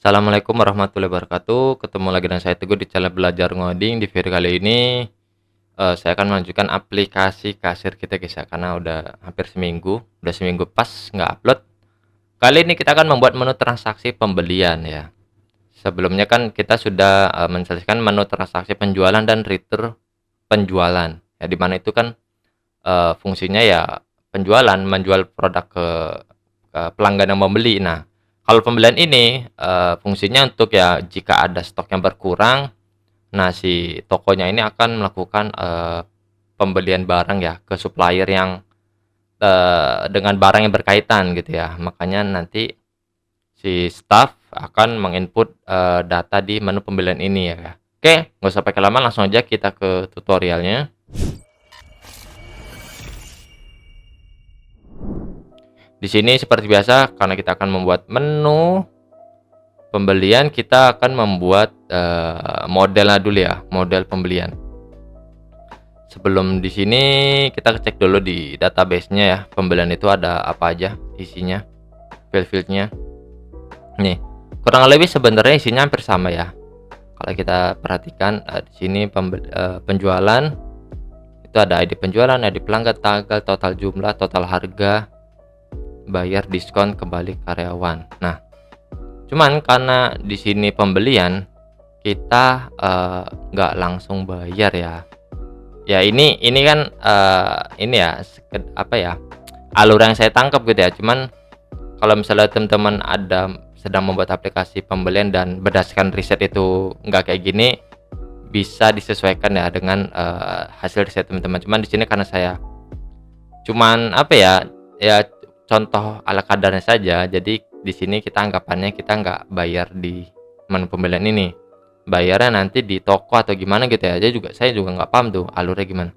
Assalamualaikum warahmatullahi wabarakatuh. Ketemu lagi dengan saya Teguh di channel Belajar Ngoding. Di video kali ini, saya akan menunjukkan aplikasi kasir kita guys ya, karena udah hampir seminggu, udah seminggu pas nggak upload. Kali ini kita akan membuat menu transaksi pembelian ya. Sebelumnya kan kita sudah menyelesaikan menu transaksi penjualan dan return penjualan. Ya, di mana itu kan fungsinya ya penjualan, menjual produk ke pelanggan yang membeli. Nah, kalau pembelian ini fungsinya untuk ya jika ada stok yang berkurang, nah si tokonya ini akan melakukan pembelian barang ya ke supplier yang dengan barang yang berkaitan gitu ya. Makanya nanti si staff akan menginput data di menu pembelian ini ya. Oke, nggak usah pakai lama, langsung aja kita ke tutorialnya. Di sini seperti biasa, karena kita akan membuat menu pembelian, kita akan membuat modelnya dulu ya, model pembelian. Sebelum di sini kita cek dulu di database-nya ya, pembelian itu ada apa aja isinya, field-fieldnya. Nih, kurang lebih sebenarnya isinya hampir sama ya. Kalau kita perhatikan di sini penjualan itu ada ID penjualan, ID pelanggan, tanggal, total jumlah, total harga, bayar, diskon, kembali karyawan. Nah, cuman karena di sini pembelian kita nggak langsung bayar ya. Ya ini kan ini ya apa ya, alur yang saya tangkap gitu ya. Cuman kalau misalnya teman-teman ada sedang membuat aplikasi pembelian dan berdasarkan riset itu nggak kayak gini, bisa disesuaikan ya dengan hasil riset teman-teman. Cuman di sini karena saya cuman apa ya, ya contoh ala kadarnya saja. Jadi di sini kita anggapannya kita nggak bayar di menu pembelian ini, bayarnya nanti di toko atau gimana gitu ya. Jadi saya juga nggak paham tuh alurnya gimana.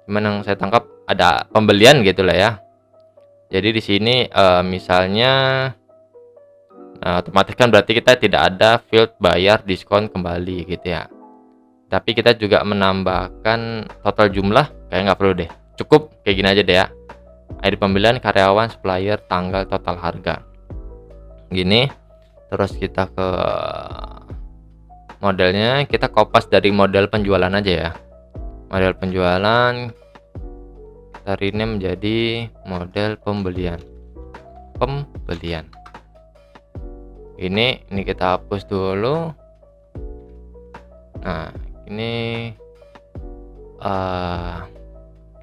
Cuman yang saya tangkap ada pembelian gitulah ya. Jadi di sini misalnya otomatis kan berarti kita tidak ada field bayar, diskon, kembali gitu ya. Tapi kita juga menambahkan total jumlah, kayak nggak perlu deh. Cukup kayak gini aja deh ya. ID pembelian, karyawan, supplier, tanggal, total harga. Gini. Terus kita ke modelnya, kita kopas dari model penjualan aja ya. Model penjualan kita rename menjadi model pembelian. Ini kita hapus dulu. Nah, ini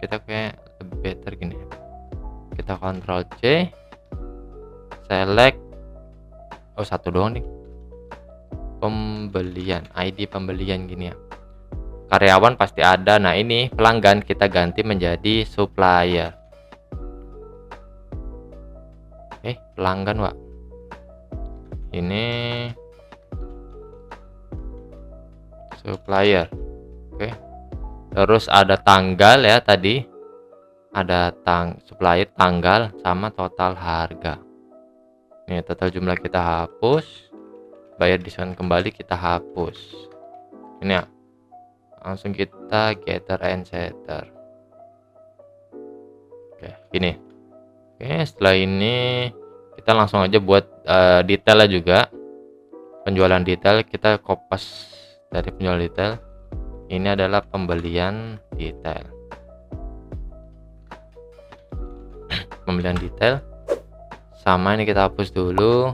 kita kayak lebih better gini. Kita Ctrl C, select satu doang nih, pembelian, ID pembelian gini ya. Karyawan pasti ada. Nah, ini pelanggan kita ganti menjadi supplier. Pelanggan Pak, ini supplier. Oke, terus ada tanggal ya, tadi ada supplier, tanggal, sama total harga. Nih, total jumlah kita hapus, bayar, diskon, kembali kita hapus. Ini ya, langsung kita getter and setter. Oke, gini. Oke, setelah ini kita langsung aja buat detailnya juga. Penjualan detail kita kopas dari penjualan detail. Ini adalah pembelian detail. Pembelian detail sama ini kita hapus dulu.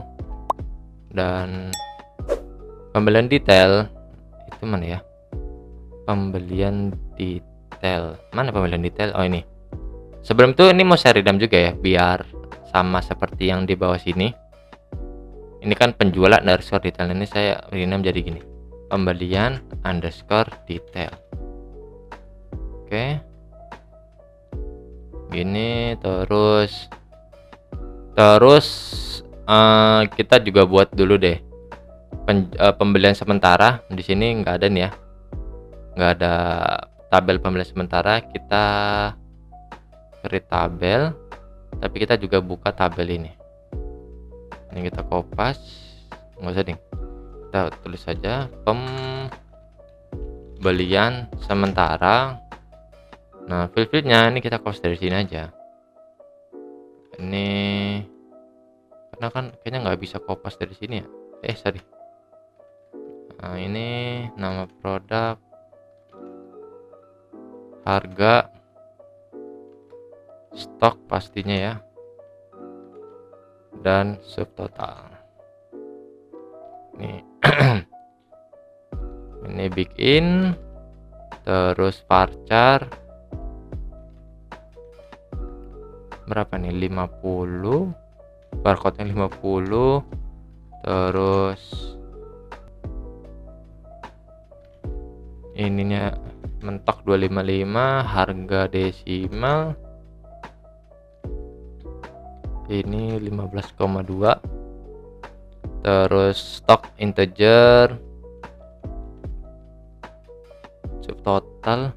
Dan pembelian detail itu mana ya? Pembelian detail. Mana pembelian detail? Oh, ini. Sebelum itu ini mau saya redam juga ya, biar sama seperti yang di bawah sini. Ini kan penjualan underscore detail, ini saya renam jadi gini, pembelian underscore detail. Oke, gini. Terus kita juga buat dulu deh pembelian sementara. Di sini nggak ada nih ya, nggak ada tabel pembelian sementara. Kita create tabel, tapi kita juga buka tabel ini kita kopas, nggak usah ding, kita tulis saja pembelian sementara. Nah, field-fieldnya ini kita kopas dari sini aja. Ini karena kan kayaknya nggak bisa kopas dari sini ya, sorry. Nah, ini nama produk, harga, stok pastinya ya, dan subtotal. Ini ini bikin, terus varchar berapa nih, 50, barcode-nya 50, terus ininya mentok 255, harga desimal ini 15,2, terus stok integer, subtotal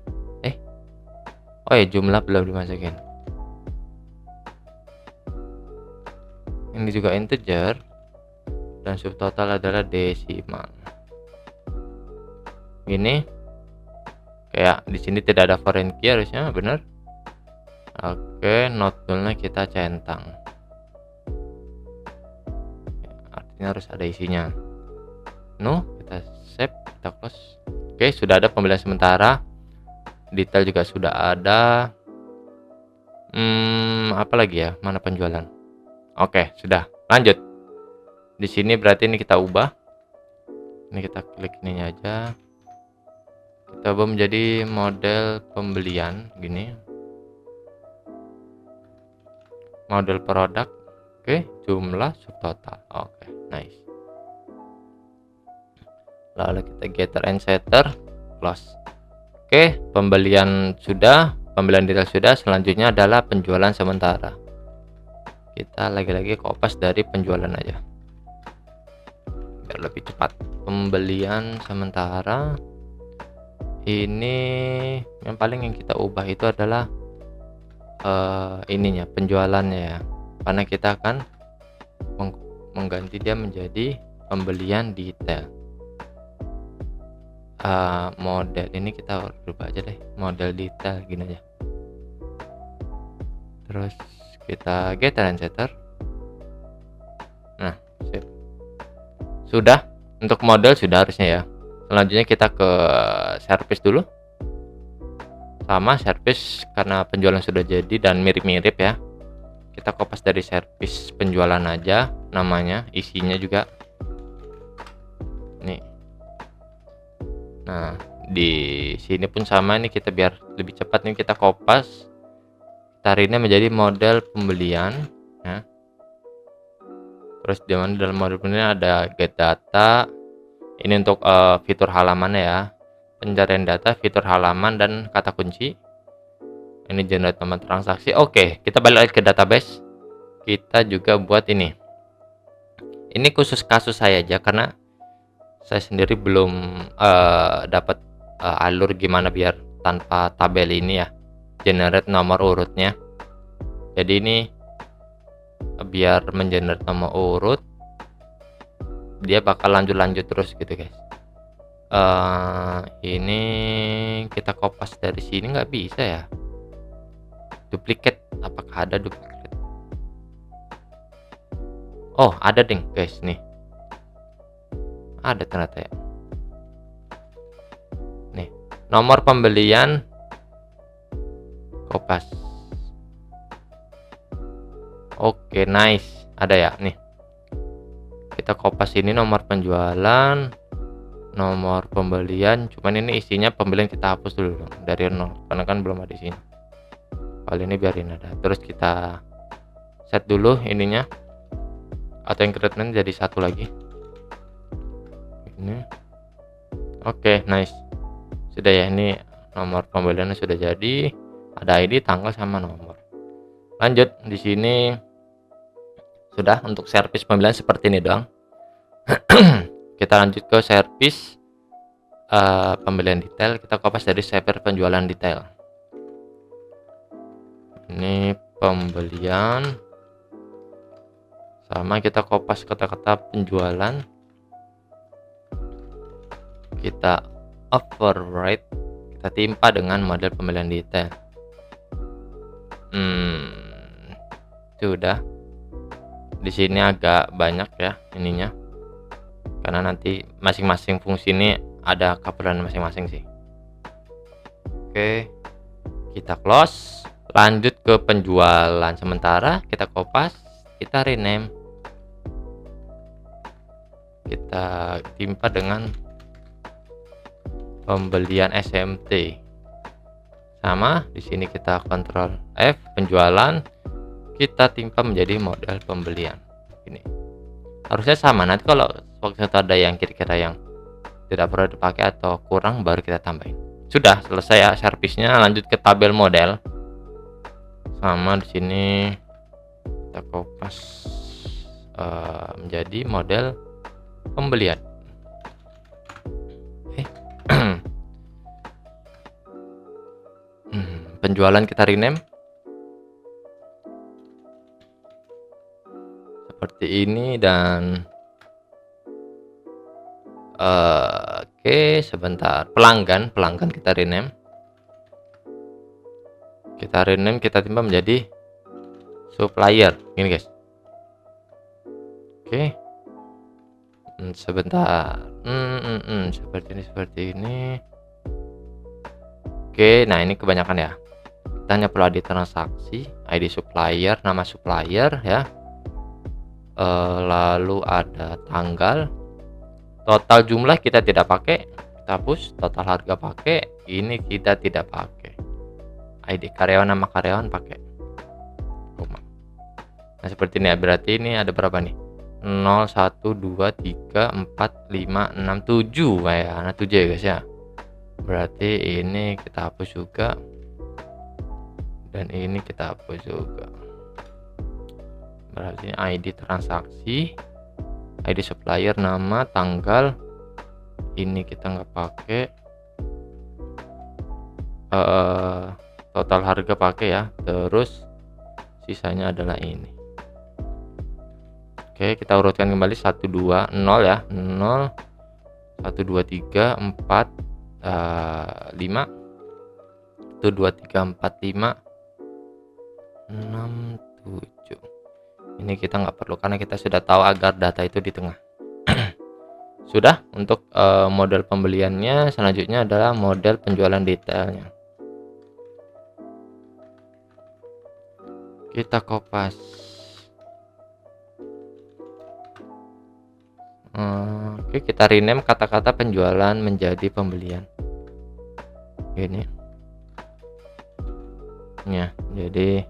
oh ya, jumlah belum dimasukin. Ini juga integer dan subtotal adalah desimal. Ini kayak di sini tidak ada foreign key harusnya, bener. Oke, not nullnya kita centang, artinya harus ada isinya. Kita save, kita close. Oke, sudah ada pembelian sementara, detail juga sudah ada. Apa lagi ya, mana penjualan? Oke, sudah, lanjut. Di sini berarti ini kita ubah, ini kita klik ininya aja, kita ubah menjadi model pembelian gini, model produk. Oke, jumlah, subtotal. Oke, nice. Lalu kita getter and setter, close. Oke, pembelian sudah, pembelian detail sudah. Selanjutnya adalah penjualan sementara. Kita lagi-lagi kopas dari penjualan aja biar lebih cepat. Pembelian sementara ini yang paling yang kita ubah itu adalah ininya, penjualannya ya, karena kita akan mengganti dia menjadi pembelian detail. Model ini kita rubah aja deh, model detail gini aja. Terus kita getter and setter. Nah, sip. Sudah, untuk model sudah harusnya ya. Selanjutnya kita ke service dulu. Sama service, karena penjualan sudah jadi dan mirip-mirip ya. Kita kopas dari service penjualan aja namanya, isinya juga. Nih. Nah, di sini pun sama nih, kita biar lebih cepat nih kita kopas. Tarinnya menjadi model pembelian ya. Terus di mana dalam model pembelian ada get data. Ini untuk fitur halamannya ya. Pencarian data, fitur halaman dan kata kunci. Ini generate nomor transaksi. Oke, kita balik lagi ke database. Kita juga buat ini. Ini khusus kasus saya aja karena saya sendiri belum dapat alur gimana biar tanpa tabel ini ya, generate nomor urutnya. Jadi ini biar mengenerate nomor urut, dia bakal lanjut terus gitu guys. Ini kita kopas dari sini, nggak bisa ya, duplicate. Apakah ada duplicate? Oh, ada ding guys, nih ada ternyata ya. Nih, nomor pembelian kopas. Oke, nice, ada ya nih. Kita kopas ini nomor penjualan, nomor pembelian. Cuman ini isinya pembelian kita hapus dulu dong, dari 0 karena kan belum ada isinya. Kali ini biarin ada. Terus kita set dulu ininya, atau increment jadi satu lagi. Ini oke, nice, sudah ya. Ini nomor pembeliannya sudah jadi, ada ID, tanggal sama nomor. Lanjut, di sini sudah untuk servis pembelian seperti ini doang. Kita lanjut ke servis pembelian detail. Kita kopas dari server penjualan detail. Ini pembelian, sama kita kopas kata-kata penjualan. Kita override, kita timpa dengan model pembelian detail. Sudah. Di sini agak banyak ya ininya. karena nanti masing-masing fungsi ini ada coveran masing-masing sih. Oke, kita close, lanjut ke penjualan sementara, kita kopas, kita rename, kita timpa dengan pembelian SMT. Sama di sini kita Ctrl F, penjualan, kita timpa menjadi model pembelian. Ini harusnya sama. Nanti kalau waktu itu ada yang kira-kira yang tidak perlu dipakai atau kurang, baru kita tambahin. Sudah selesai ya servisnya. Lanjut ke tabel model. Sama di sini kita kopas menjadi model pembelian. Penjualan kita rename seperti ini dan oke, sebentar. Pelanggan kita rename, kita timpa menjadi supplier ini guys. Oke, sebentar. Seperti ini. Oke, nah ini kebanyakan ya. Kita hanya perlu ID transaksi, ID supplier, nama supplier ya. Lalu ada tanggal, total jumlah kita tidak pakai, kita hapus. Total harga pakai, ini kita tidak pakai. ID karyawan, nama karyawan pakai. Nah seperti ini ya, berarti ini ada berapa nih? 0, 1, 2, 3, 4, 5, 6, 7 kayak anak 7 ya guys ya. Berarti ini kita hapus juga, dan ini kita hapus juga. Berarti ID transaksi, ID supplier, nama, tanggal, ini kita nggak pakai. Total harga pakai ya. Terus sisanya adalah ini. Oke, kita urutkan kembali 1, 2, 0 ya. 0, 1, 2, 3, 4, 5, 1, 2, 3, 4, 5, 6, 7. Ini kita nggak perlu karena kita sudah tahu agar data itu di tengah. Sudah untuk model pembeliannya. Selanjutnya adalah model penjualan detailnya. Kita kopas. Oke, kita rename kata-kata penjualan menjadi pembelian. Ini ya, jadi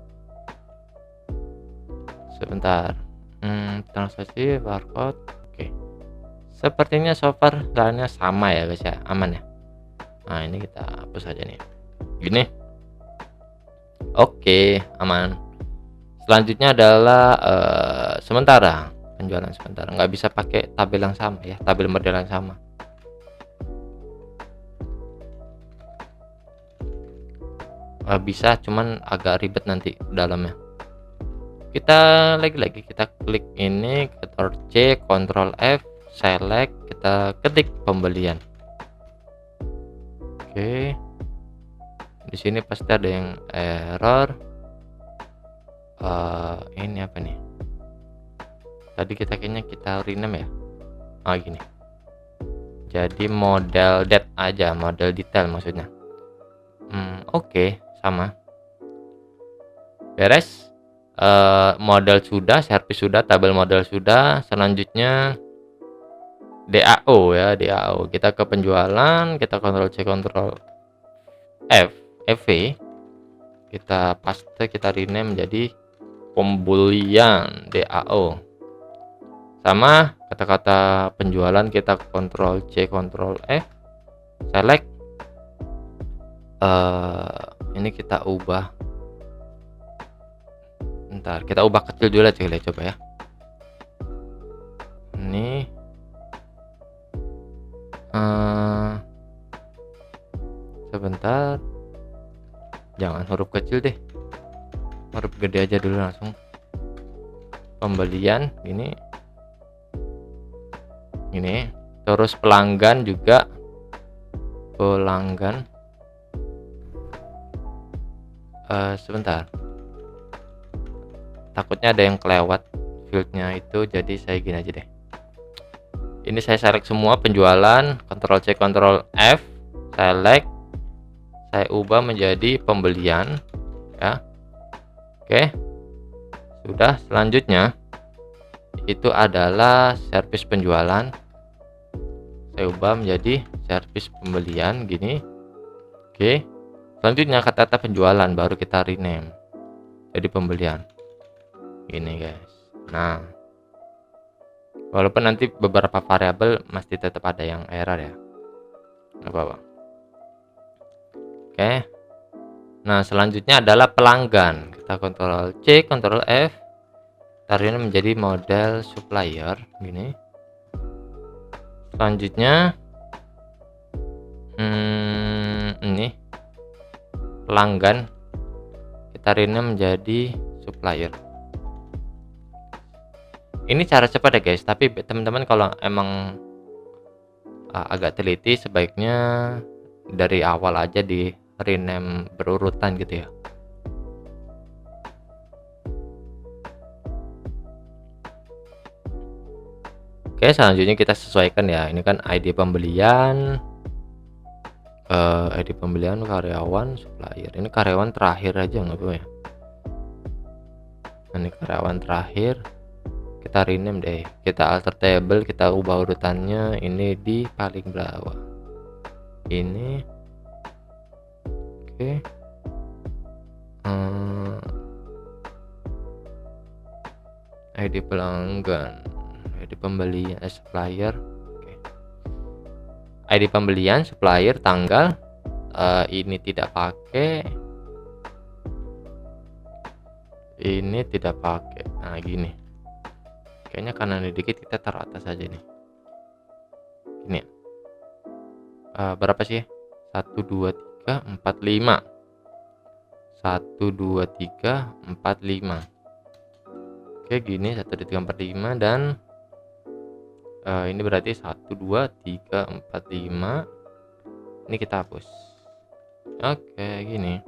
sebentar. Transaksi barcode. Oke, sepertinya so far lainnya sama ya guys ya, aman ya. Nah ini kita hapus aja nih, gini. Oke, aman. Selanjutnya adalah sementara, penjualan sementara. Nggak bisa pakai tabel yang sama ya, tabel model yang sama. Bisa, cuman agak ribet nanti dalamnya. Kita lagi-lagi kita klik ini, Ctrl C, Ctrl F, select, kita ketik pembelian. Oke, di sini pasti ada yang error. Ini apa nih? Tadi kita kayaknya kita rename ya. Gini. Jadi model det aja, model detail maksudnya. Oke, sama. Beres. Model sudah, servis sudah, tabel model sudah. Selanjutnya DAO ya, DAO. Kita ke penjualan, kita Ctrl C, Ctrl F, FV. Kita paste, kita rename menjadi pembelian DAO. Sama kata-kata penjualan kita Ctrl C, Ctrl F, select. Ini kita ubah. Bentar, kita ubah kecil dulu aja, coba ya. Ini sebentar, jangan huruf kecil deh, huruf gede aja dulu langsung. Pembelian ini, terus pelanggan juga, pelanggan. Sebentar, takutnya ada yang kelewat fieldnya itu, jadi saya gini aja deh. Ini saya select semua penjualan, Ctrl C Ctrl F, select, saya ubah menjadi pembelian ya. Oke, sudah. Selanjutnya itu adalah servis penjualan, saya ubah menjadi servis pembelian gini. Oke, selanjutnya kata penjualan baru kita rename jadi pembelian ini guys. Nah, walaupun nanti beberapa variabel masih tetap ada yang error ya, nggak apa-apa. Oke, nah selanjutnya adalah pelanggan, kita Ctrl C Ctrl F, taruhnya menjadi model supplier gini. Selanjutnya ini pelanggan, kita rename menjadi supplier. Ini cara cepat ya guys, tapi teman-teman kalau emang agak teliti sebaiknya dari awal aja di rename berurutan gitu ya. Oke, selanjutnya kita sesuaikan ya, ini kan ID pembelian, ID pembelian, karyawan, supplier. Ini karyawan terakhir aja nggak apa ya. Nah, ini karyawan terakhir, kita rename deh, kita alter table, kita ubah urutannya ini di paling bawah ini. Oke, ID pelanggan, ID pembelian, supplier. Oke. ID pembelian, supplier, tanggal, ini tidak pakai, ini tidak pakai. Nah gini, kayaknya kanan dikit, kita taruh atas aja nih. Ini berapa sih? 1 2 3 4 5. 1 2 3 4 5. Oke, gini 1 2 3 4 5, dan ini berarti 1 2 3 4 5. Ini kita hapus. Oke, gini.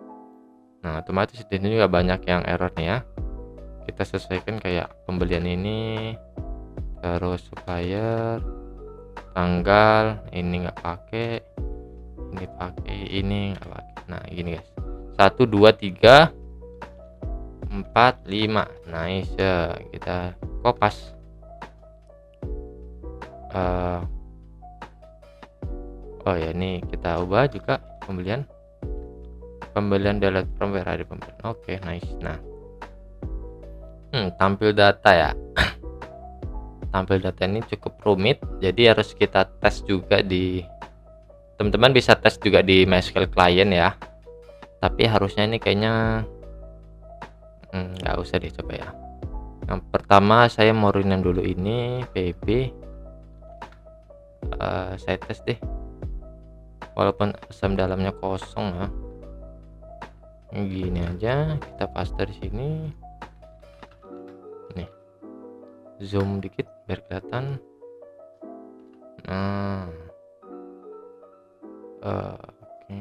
Nah, otomatis di sini juga banyak yang error nih ya. Kita sesuaikan kayak pembelian ini, terus supplier, tanggal, ini nggak pakai, ini pakai, ini nggak pakai. Nah, gini guys. 1 2 3 4 5. Nice ya. Kita kopas. Oh ya, ini kita ubah juga pembelian delete from where ada pembelian. Oke, nice. Nah, tampil data ya. Tampil data ini cukup rumit, jadi harus kita tes juga di, teman-teman bisa tes juga di MySQL client ya, tapi harusnya ini kayaknya nggak usah deh, coba ya. Yang pertama saya mau rename dulu ini pb, saya tes deh walaupun asam dalamnya kosong ya. Gini aja, kita paste di sini nih, zoom dikit biar kelihatan. Nah, oke.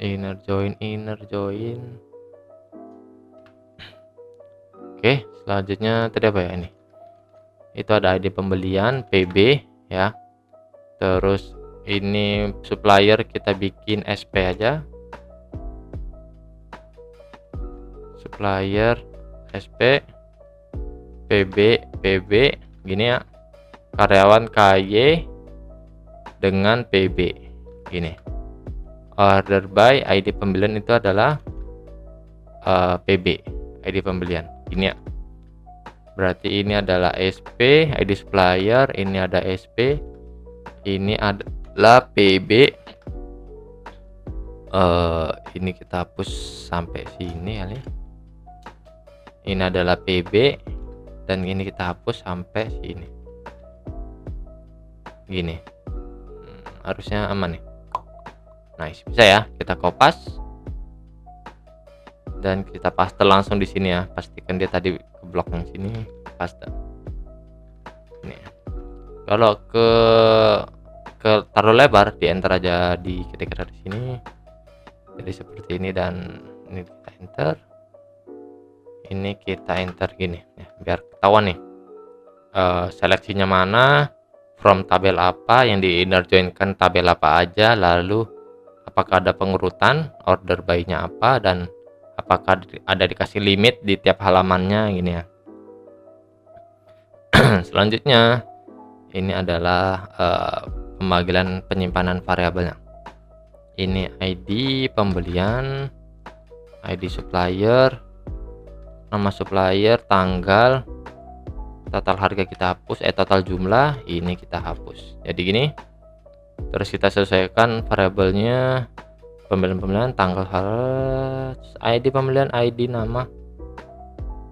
Inner join. Oke, selanjutnya tadi apa ya, ini itu ada ID pembelian PB ya, terus ini supplier kita bikin SP aja, supplier SP, PB gini ya, karyawan KY dengan PB gini. Order by ID pembelian itu adalah PB, ID pembelian ini ya. Berarti ini adalah SP, ID supplier, ini ada SP, ini adalah PB. Ini kita hapus sampai sini kali. Ini adalah PB, dan ini kita hapus sampai sini. Gini. Harusnya aman nih. Nice, bisa ya. Kita kopas dan kita paste langsung di sini ya. Pastikan dia tadi ke blok yang sini, paste. Ini. Kalau ke taruh lebar, di enter aja di ketik di sini. Jadi seperti ini, dan ini kita enter. Ini kita enter gini ya, biar ketahuan nih seleksinya mana, from tabel apa, yang di inner join-kan tabel apa aja, lalu apakah ada pengurutan, order by-nya apa, dan apakah ada dikasih limit di tiap halamannya gini ya. Selanjutnya ini adalah pemanggilan penyimpanan variabelnya. Ini ID pembelian, ID supplier, nama supplier, tanggal, total harga kita hapus, total jumlah ini kita hapus. Jadi gini, terus kita sesuaikan variabelnya, pembelian, tanggal, ID pembelian, ID nama.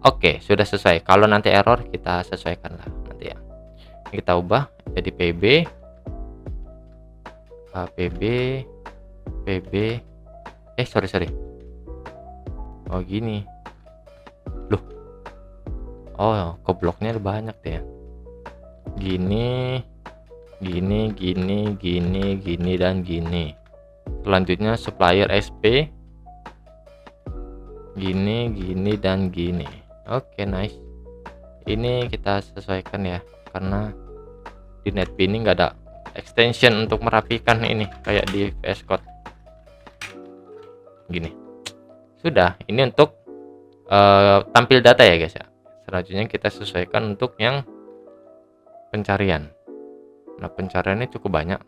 Oke, sudah selesai. Kalau nanti error kita sesuaikan lah nanti ya. Kita ubah jadi PB, sorry. Oh gini, loh, oh kebloknya banyak deh ya. Gini, dan gini. Selanjutnya supplier SP, gini, dan gini. Oke, nice. Ini kita sesuaikan ya, karena di NetBeanie nggak ada extension untuk merapikan ini kayak di VS Code. Gini. Sudah, ini untuk tampil data ya guys ya. Selanjutnya kita sesuaikan untuk yang pencarian. Nah, pencariannya cukup banyak.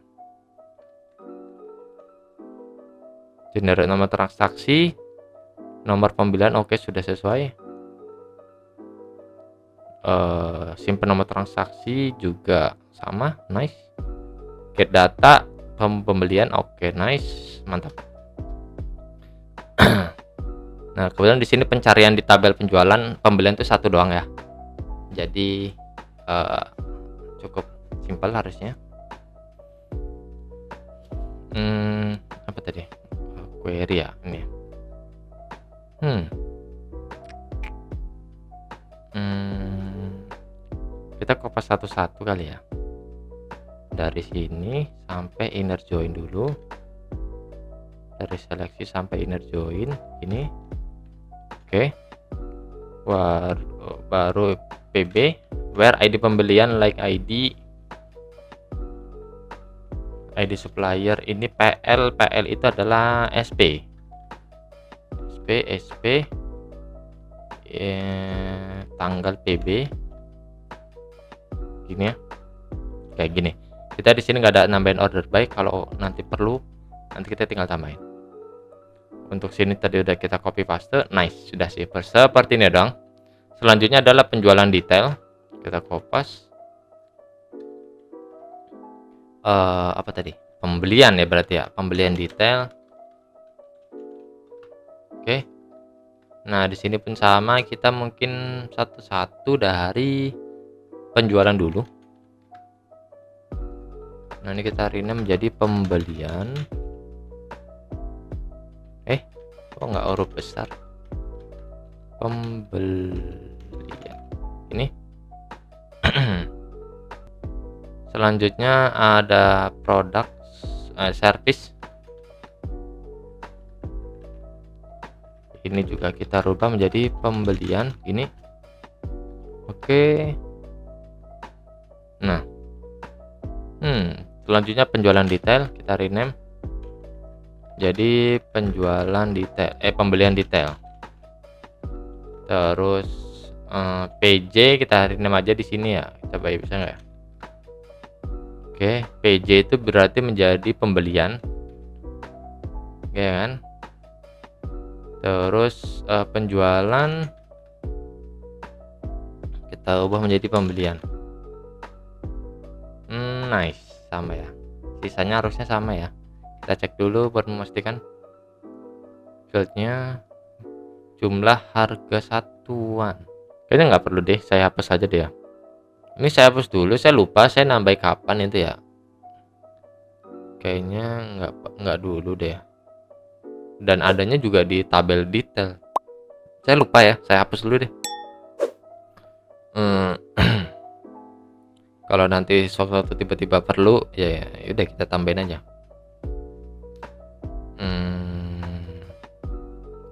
Generate nomor transaksi, nomor pembelian, oke, sudah sesuai. Simpan nomor transaksi juga sama, nice. Get data pembelian, oke, nice, mantap. Nah, kemudian di sini pencarian di tabel penjualan pembelian itu satu doang ya. Jadi cukup simpel harusnya. Apa tadi? Query ya ini. Kita kopas satu-satu kali ya. Dari sini sampai inner join dulu. Dari seleksi sampai inner join ini. Oke. Baru PB, where ID pembelian like ID supplier, ini PL itu adalah SP, tanggal PB gini ya, kayak gini. Kita di sini nggak ada nambahin order by, kalau nanti perlu nanti kita tinggal tambahin. Untuk sini tadi udah kita copy paste, nice, sudah sih seperti ini dong. Selanjutnya adalah penjualan detail, kita kopas. Apa tadi, pembelian ya berarti ya, pembelian detail. Oke. Nah, di sini pun sama, kita mungkin satu-satu dari penjualan dulu. Nah, ini kita rename menjadi pembelian. Kok nggak huruf besar? Pembelian ini. Selanjutnya ada produk service. Ini juga kita rubah menjadi pembelian ini. Oke. Nah, selanjutnya penjualan detail kita rename jadi penjualan detail, pembelian detail. Terus PJ kita rename aja di sini ya, coba ya, bisa nggak ya? Oke, PJ itu berarti menjadi pembelian, oke kan? Terus penjualan kita ubah menjadi pembelian. Nice, sama ya. Sisanya harusnya sama ya. Kita cek dulu buat memastikan fieldnya jumlah harga satuan. Kayaknya nggak perlu deh, saya hapus aja deh ya. Ini saya hapus dulu, saya lupa saya nambah kapan itu ya. Kayaknya nggak dulu deh. Dan adanya juga di tabel detail. Saya lupa ya, saya hapus dulu deh. Kalau nanti suatu tiba-tiba perlu, ya udah kita tambahin aja.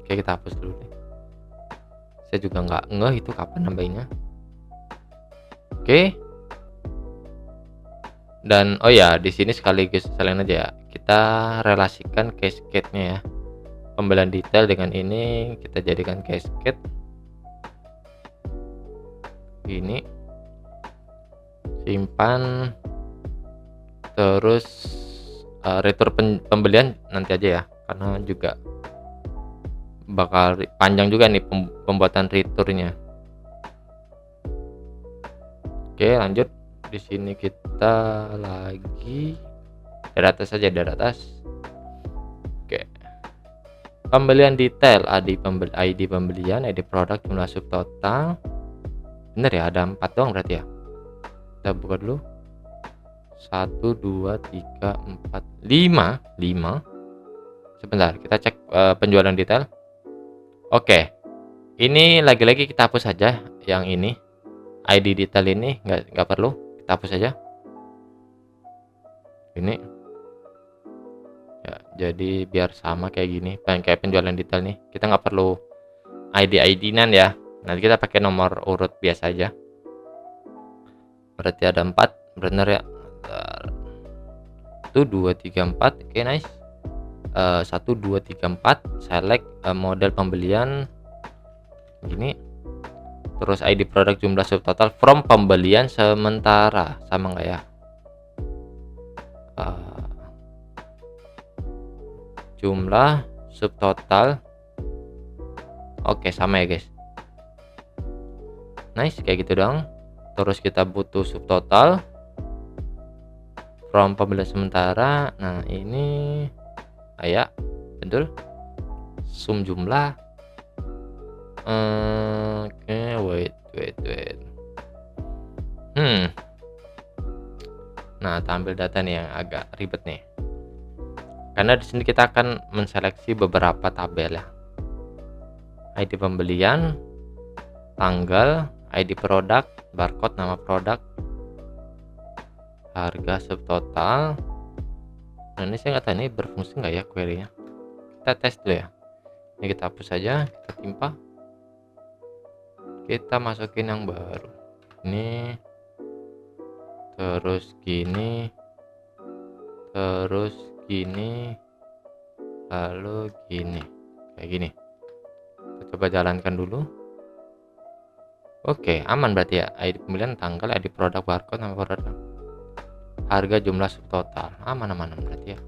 Oke, kita hapus dulu deh. Saya juga nggak ngeh itu kapan nambahinnya. Oke. Dan oh ya, di sini sekaligus sekalian aja ya, kita relasikan cascade-nya ya. Pembelian detail dengan ini kita jadikan cascade. Ini simpan, terus return pembelian nanti aja ya, karena juga bakal panjang juga nih pembuatan returnnya. Oke, lanjut. Di sini kita lagi dari atas saja, dari atas. Oke. Pembelian detail, ID pembelian, ID produk, jumlah subtotal. Bener ya, ada 4 doang berarti ya. Kita buka dulu. 1 2 3 4 5. Sebentar, kita cek penjualan detail. Oke. Ini lagi-lagi kita hapus saja yang ini. ID detail ini nggak perlu, kita hapus saja. Ini ya, jadi biar sama kayak gini, kayak penjualan detail nih. Kita nggak perlu ID-nan ya. Nanti kita pakai nomor urut biasa aja. Berarti ada 4, bener ya. 1 2 3 4. Oke, nice. 1 2 3 4, select model pembelian gini. Terus ID produk, jumlah subtotal from pembelian sementara, sama nggak ya? Jumlah subtotal, oke sama ya guys. Nice, kayak gitu dong. Terus kita butuh subtotal from pembelian sementara. Nah ini kayak betul sum jumlah. Oke, wait. Nah, tampil data nih yang agak ribet nih. Karena di sini kita akan menseleksi beberapa tabel ya. ID pembelian, tanggal, ID produk, barcode nama produk, harga subtotal. Nah, ini saya nggak tahu ini berfungsi nggak ya query-nya. Kita tes dulu ya. Ini kita hapus saja, kita timpa. Kita masukin yang baru. Ini terus gini, terus gini, lalu gini, kayak gini. Kita coba jalankan dulu. Oke, aman berarti ya. ID pembelian, tanggal, ID produk, barcode, nama produk, harga, jumlah subtotal, aman berarti ya.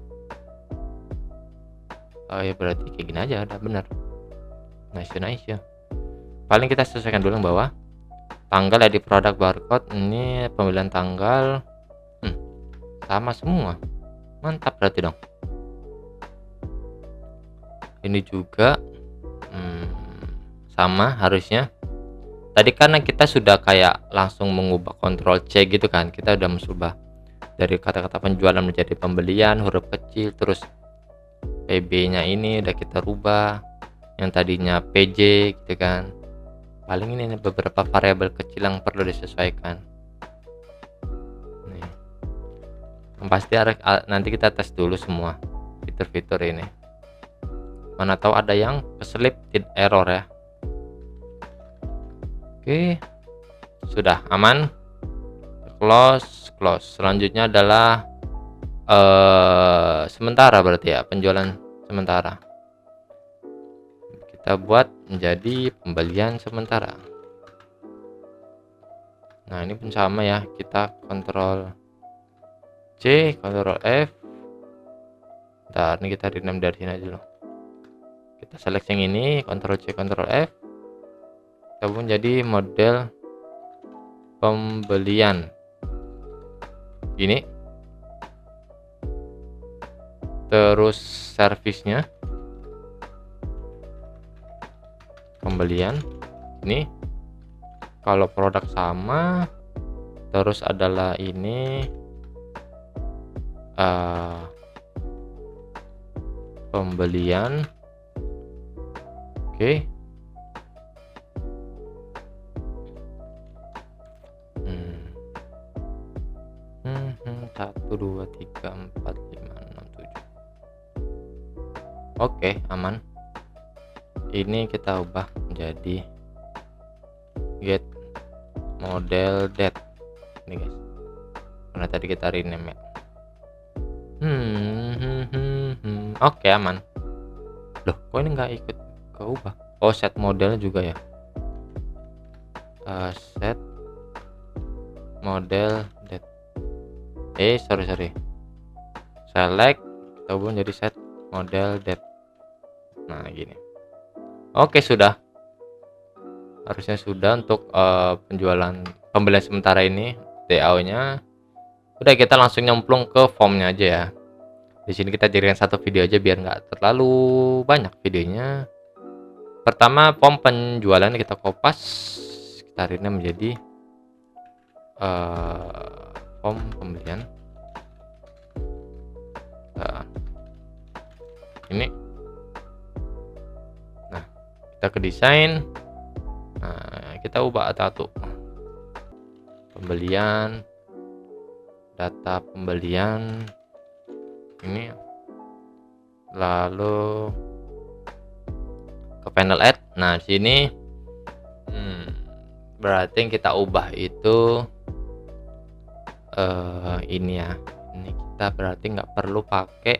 Oh ya, berarti kayak gini aja, udah bener. Nice ya. Paling kita sesuaikan dulu yang bawah. Tanggal, ID produk, barcode, ini pembelian tanggal sama semua. Mantap berarti dong. Ini juga sama harusnya. Tadi karena kita sudah kayak langsung mengubah Ctrl C gitu kan, kita udah mengubah dari kata-kata penjualan menjadi pembelian huruf kecil, terus PB nya ini udah kita rubah, yang tadinya PJ gitu kan. Paling ini beberapa variabel kecil yang perlu disesuaikan nih. Pasti nanti kita tes dulu semua fitur-fitur ini, mana tahu ada yang keselip error ya. Oke, sudah aman. Close. Selanjutnya adalah sementara berarti ya, penjualan sementara. Kita buat menjadi pembelian sementara. Nah ini pun sama ya, kita Ctrl C, Ctrl F. Bentar, ini kita rename dari sini aja loh. Kita select yang ini, Ctrl C, Ctrl F. Kita pun jadi model pembelian gini. Terus servisnya pembelian ini. Kalau produk sama, terus adalah ini pembelian. Oke. 1 2 3 4 5 6 7. Oke, aman. Ini kita ubah menjadi get model that ini guys, karena tadi kita rename ya. Oke, aman. Loh, kok ini nggak ikut keubah? Oh, set modelnya juga ya. Set model that. Sorry. Select, kita ubah jadi set model that. Nah, gini. Oke, sudah. Harusnya sudah untuk pembelian sementara ini. DAO-nya. Udah, kita langsung nyemplung ke formnya aja ya. Di sini kita jadikan satu video aja biar nggak terlalu banyak videonya. Pertama, form penjualan kita kopas, kita rename menjadi form pembelian. Ini. Nah, kita ke desain. Nah, kita ubah satu. Pembelian, data pembelian. Ini lalu ke panel add. Nah, di sini berarti yang kita ubah itu ini ya. Ini kita berarti nggak perlu pakai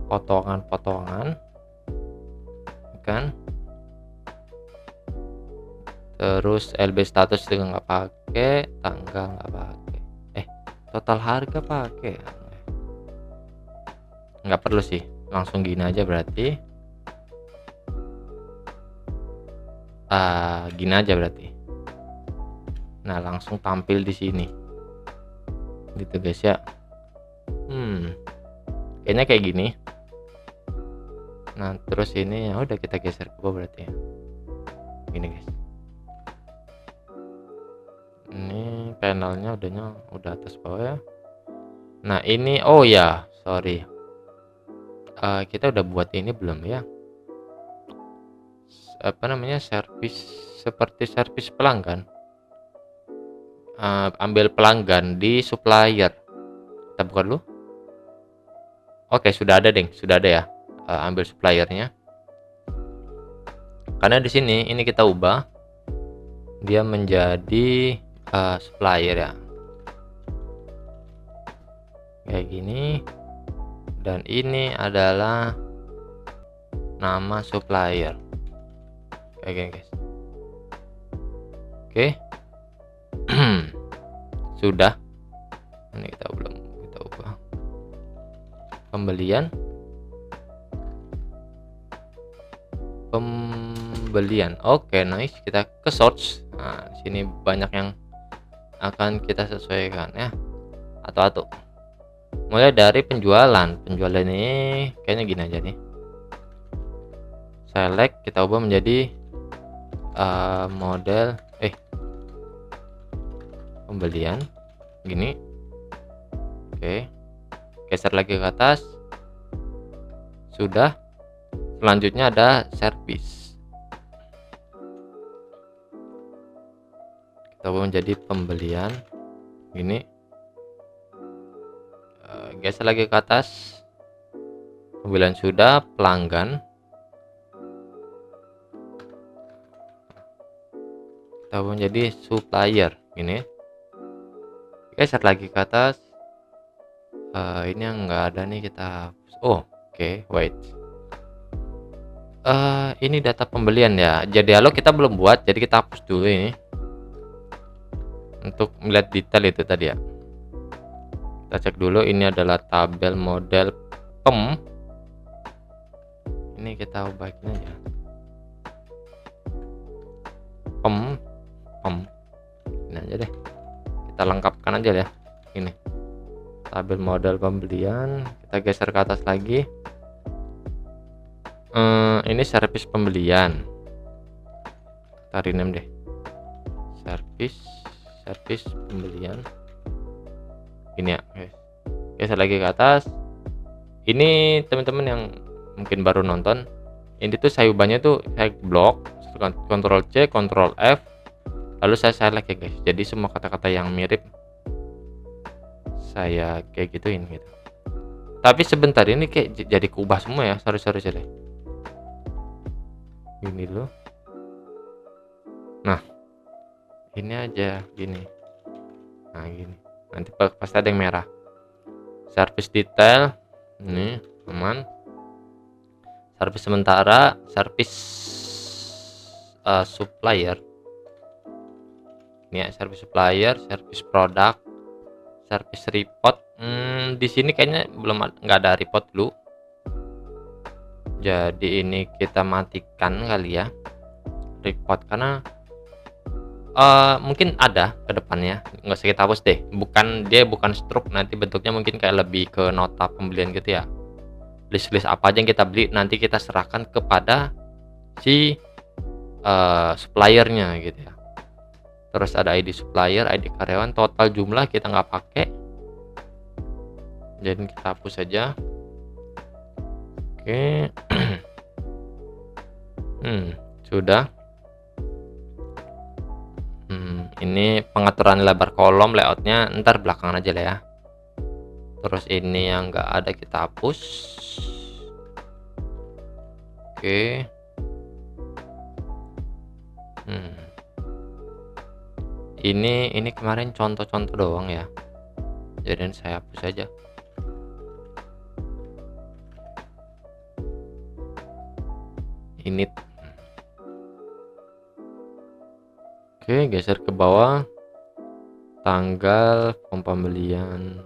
potongan-potongan kan. Terus LB status juga nggak pakai, tanggal nggak pakai, total harga pakai. Nggak perlu sih, langsung gini aja berarti. Gini aja berarti. Nah, langsung tampil di sini gitu guys ya. Kayaknya kayak gini. Nah, terus ini ya udah kita geser ke bawah berarti ya. Gini guys. Ini panelnya udah atas bawah ya. Nah, ini oh ya, sorry. Kita udah buat ini belum ya? Apa namanya, seperti servis pelanggan. Ambil pelanggan di supplier. Kita buka dulu. Oke, sudah ada ya. Ambil suppliernya. Karena di sini ini kita ubah dia menjadi supplier ya. Kayak gini. Dan ini adalah nama supplier. Kayak gini guys. Oke. Sudah. Ini kita ubah. Pembelian. Oke, nice. Kita ke search. Nah, di sini banyak yang akan kita sesuaikan ya. Atau mulai dari penjualan ini kayaknya gini aja nih. Select, kita ubah menjadi model pembelian gini. Oke, geser lagi ke atas. Sudah. Selanjutnya ada service. Kita ubah menjadi pembelian gini. Geser lagi ke atas. Pembelian sudah, pelanggan. Kita ubah menjadi supplier gini. Geser lagi ke atas. Ini yang enggak ada nih, kita hapus. Oke, wait. Ini data pembelian ya. Jadi halo kita belum buat, jadi kita hapus dulu ini. Untuk melihat detail itu tadi ya. Kita cek dulu, ini adalah tabel model PEM. Ini kita ubahin aja. PEM. Ini aja deh. Kita lengkapkan aja ya. Ini. Tabel model pembelian, kita geser ke atas lagi. Ini servis pembelian. Kita rename deh. Servis pembelian. Ini ya guys. Geser lagi ke atas. Ini teman-teman yang mungkin baru nonton, ini tuh saya ubahnya tuh saya blok, Ctrl C, Ctrl F, lalu saya select ya guys. Jadi semua kata-kata yang mirip saya kayak gituin gitu. Tapi sebentar ini kayak jadi keubah semua ya. Sorry deh. Ini dulu. Nah, ini aja gini. Nah gini, nanti pasti ada yang merah. Servis detail ini aman. Servis sementara, servis supplier ini ya, servis supplier, servis produk, servis report. Di sini kayaknya nggak ada report dulu, jadi ini kita matikan kali ya report, karena mungkin ada ke depannya, nggak usah kita hapus deh. Bukan struk, nanti bentuknya mungkin kayak lebih ke nota pembelian gitu ya. List apa aja yang kita beli nanti kita serahkan kepada si suppliernya gitu ya. Terus ada ID supplier, ID karyawan, total jumlah kita nggak pakai, jadi kita hapus saja. Oke. Sudah. Ini pengaturan lebar kolom, layoutnya ntar belakangan aja lah ya. Terus ini yang nggak ada kita hapus. Oke. Ini kemarin contoh-contoh doang ya, jadi saya hapus aja. Ini oke, geser ke bawah, tanggal pembelian,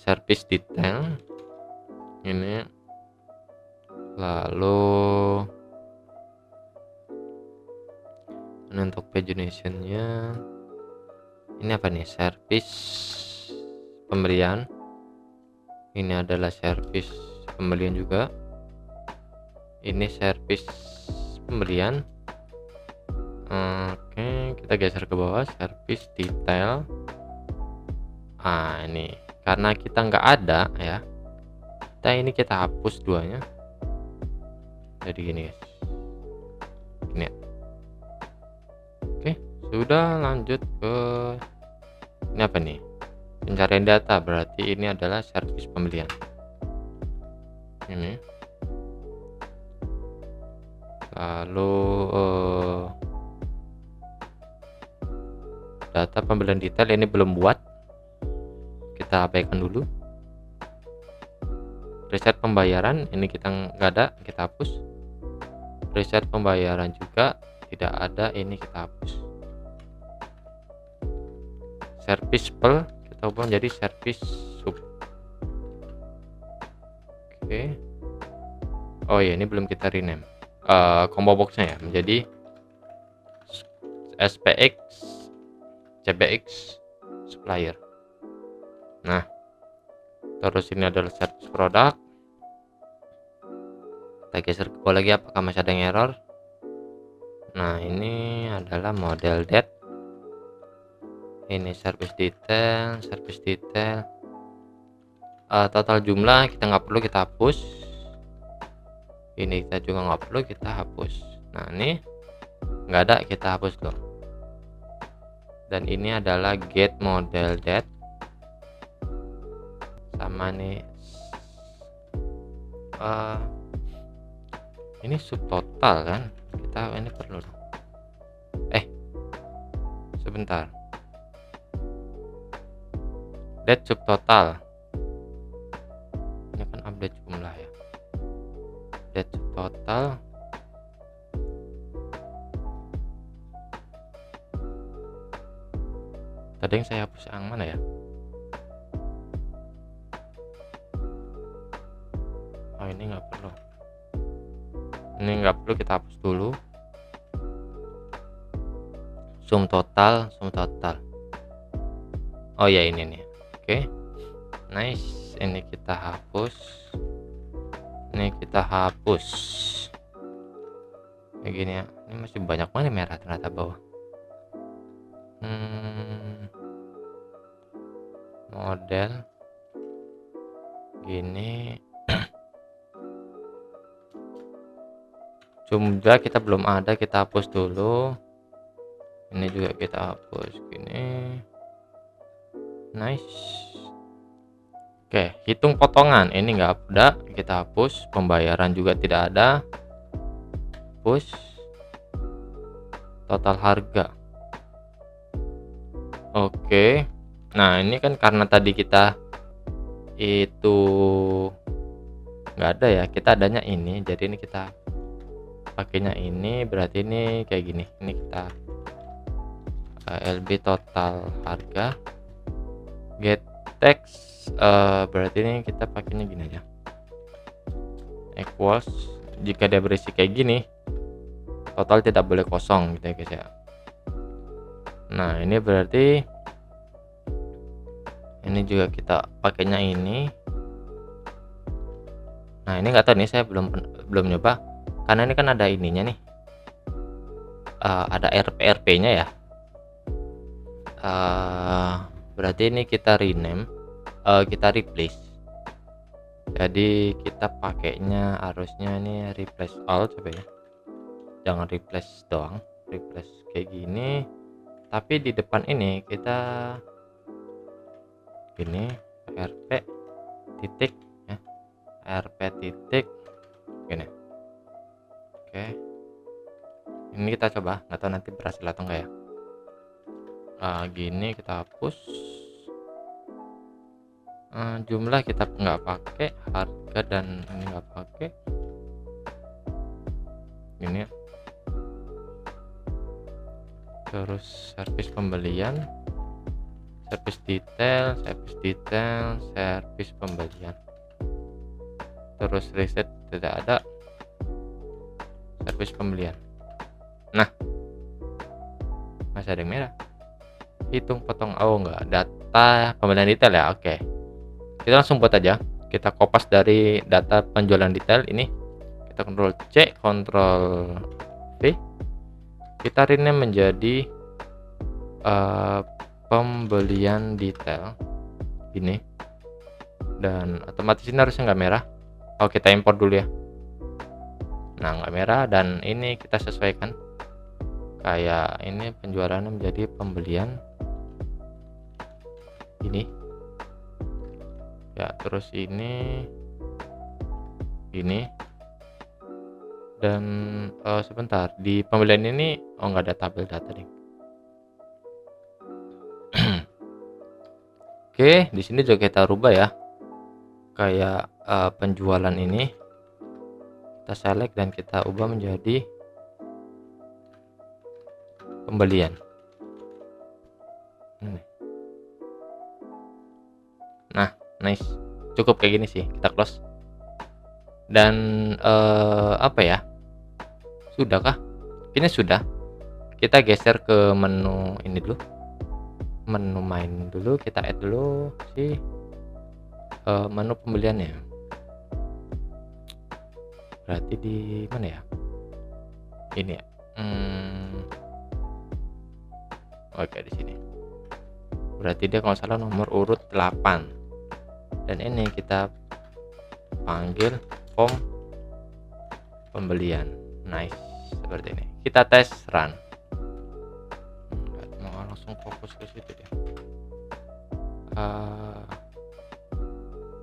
service detail ini, lalu ini untuk paginationnya. Ini apa nih? Service pembelian. Ini adalah service pembelian juga. Ini service pembelian. Oke, kita geser ke bawah, service detail. Ini karena kita nggak ada ya, kita hapus duanya. Jadi gini guys, ini ya. Oke, sudah. Lanjut ke ini apa nih? Pencarian data, berarti ini adalah servis pembelian. Ini. Lalu data pembelian detail ini belum buat, kita abaikan dulu. Reset pembayaran ini kita nggak ada, kita hapus. Reset pembayaran juga tidak ada, ini kita hapus. Service pel kita ubah jadi service sub. Oke. Oh ya, ini belum kita rename combo boxnya ya, menjadi SPX CBX supplier. Nah, terus ini adalah service produk. Kita geser ke bawah lagi, apakah masih ada yang error? Nah, ini adalah model det. Ini service detail, total jumlah kita nggak perlu, kita hapus. Ini kita juga nggak perlu, kita hapus. Nah, ini nggak ada, kita hapus loh. Dan ini adalah get model det sama nih. Ini subtotal kan, kita ini perlu dong. Sebentar, det subtotal ini kan update jumlah ya, det subtotal. Tadi yang saya hapus yang mana ya? Oh, ini nggak perlu. Ini nggak perlu, kita hapus dulu. Sum total. Oh ya, ini nih. Oke. Nice. Ini kita hapus. Kayak gini ya. Ini masih banyak banget merah ternyata bawah. Model gini. Jumlah kita belum ada, kita hapus dulu. Ini juga kita hapus gini. Nice. Oke, hitung potongan ini nggak ada, kita hapus. Pembayaran juga tidak ada, hapus. Total harga Oke. Nah, ini kan karena tadi kita itu nggak ada ya, kita adanya ini, jadi ini kita pakainya ini, berarti ini kayak gini. Ini kita LB total harga get text, berarti ini kita pakainya gini aja, equals, jika dia berisi kayak gini total tidak boleh kosong gitu ya guys ya. Nah, ini berarti ini juga kita pakainya ini. Nah, ini nggak tahu nih, saya belum nyoba karena ini kan ada ininya nih, ada RP-nya ya. Berarti ini kita rename, kita replace. Jadi kita pakainya harusnya ini replace all, coba ya, jangan replace doang, replace kayak gini, tapi di depan ini kita ini RP titik ya, RP titik gini. Oke, ini kita coba, nggak tahu nanti berhasil atau enggak ya. Gini kita hapus, jumlah kita nggak pakai, harga dan ini nggak pakai, ini terus servis pembelian, servis detail, servis pembelian, terus reset tidak ada, servis pembelian. Nah, masih ada yang merah, hitung potong, oh enggak, data pembelian detail ya. Oke, kita langsung buat aja, kita kopas dari data penjualan detail ini, kita Ctrl C, Ctrl V, kita rename menjadi pembelian detail ini, dan otomatis ini harusnya nggak merah. Kita import dulu ya. Nah, nggak merah, dan ini kita sesuaikan kayak ini, penjualannya menjadi pembelian ini ya, terus ini dan sebentar, di pembelian ini nggak ada tabel data nih. Oke, di sini juga kita rubah ya, kayak penjualan ini kita select dan kita ubah menjadi pembelian. Nah, nice, cukup kayak gini sih, kita close. Dan apa ya, sudahkah? Ini sudah. Kita geser ke menu ini dulu, menu main dulu, kita add dulu si menu pembeliannya. Berarti di mana ya? Ini ya. Oke, di sini. Berarti dia kalau salah nomor urut 8. Dan ini kita panggil form pembelian. Nice, seperti ini. Kita tes run. Mau langsung fokus ke situ ya.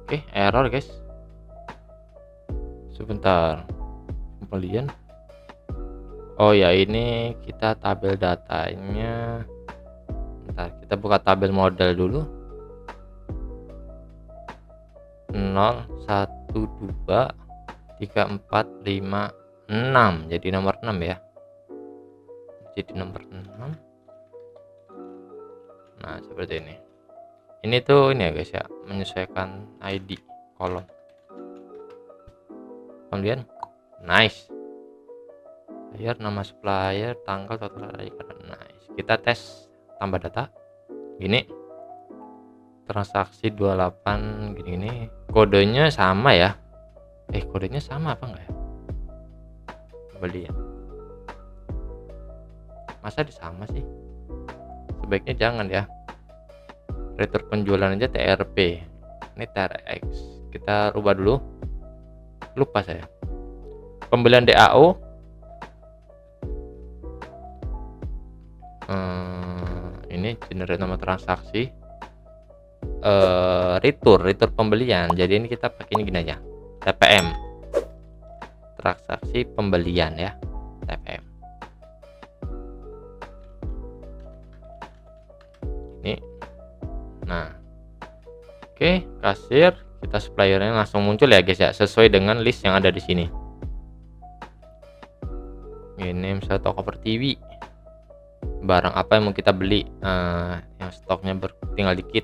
Oke, error guys. Sebentar, pembelian. Oh ya, ini kita tabel datanya. Bentar, kita buka tabel model dulu. 0, 1, 2, 3, 4, 5, 6. Jadi nomor 6 ya. Jadi nomor 6. Nah, seperti ini. Ini tuh ini ya guys ya, menyesuaikan ID kolom. Kemudian nice. Supplier, nama supplier, tanggal, total ikan. Nice. Kita tes tambah data. Gini. Transaksi 28 gini. Kodenya sama ya. Kodenya sama apa enggak ya? Pembelian. Masa sama sih? Sebaiknya jangan ya. Retur penjualan aja TRP. Ini TRX. Kita rubah dulu. Lupa saya. Pembelian DAO. Ini generate nomor transaksi. Retur pembelian. Jadi ini kita pakai ini gini aja. TPM. Transaksi pembelian ya. TPM. Ini. Nah, oke, kasir, kita suppliernya langsung muncul ya guys ya, sesuai dengan list yang ada di sini. Ini misalnya toko Pertiwi, barang apa yang mau kita beli, yang stoknya tinggal dikit.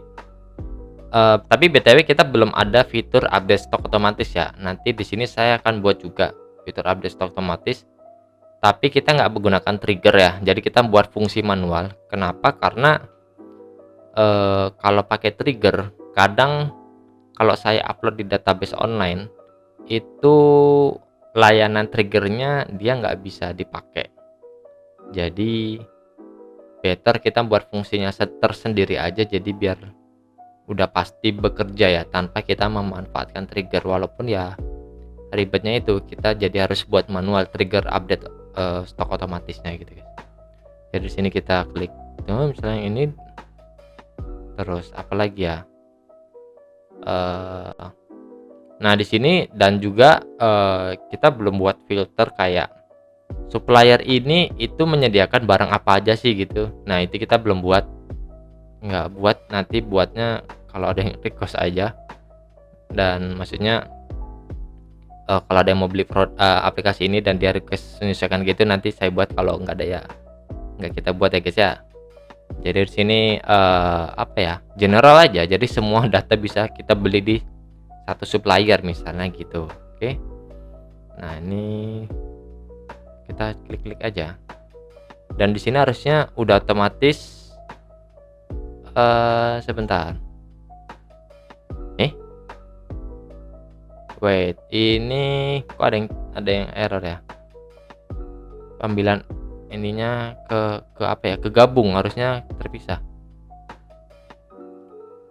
Tapi BTW kita belum ada fitur update stok otomatis ya. Nanti di sini saya akan buat juga fitur update stok otomatis. Tapi kita nggak menggunakan trigger ya. Jadi kita buat fungsi manual. Kenapa? Karena kalau pakai trigger, kadang kalau saya upload di database online itu layanan triggernya dia nggak bisa dipakai. Jadi better kita buat fungsinya tersendiri aja. Jadi biar udah pasti bekerja ya tanpa kita memanfaatkan trigger, walaupun ya ribetnya itu kita jadi harus buat manual trigger update stok otomatisnya gitu guys. Jadi sini kita klik misalnya ini, terus apalagi ya, nah di sini dan juga kita belum buat filter kayak supplier ini itu menyediakan barang apa aja sih gitu. Nah itu kita belum buat, nggak buat, nanti buatnya kalau ada yang request aja. Dan maksudnya kalau ada yang mau beli aplikasi ini dan dia request menyesuaikan gitu, nanti saya buat. Kalau nggak ada ya nggak kita buat ya guys ya. Jadi di sini apa ya, general aja, jadi semua data bisa kita beli di satu supplier misalnya gitu. Oke, nah ini kita klik-klik aja, dan di sini harusnya udah otomatis. Sebentar, wait, ini kok ada yang error ya, pambilan ininya ke apa ya, kegabung, harusnya terpisah.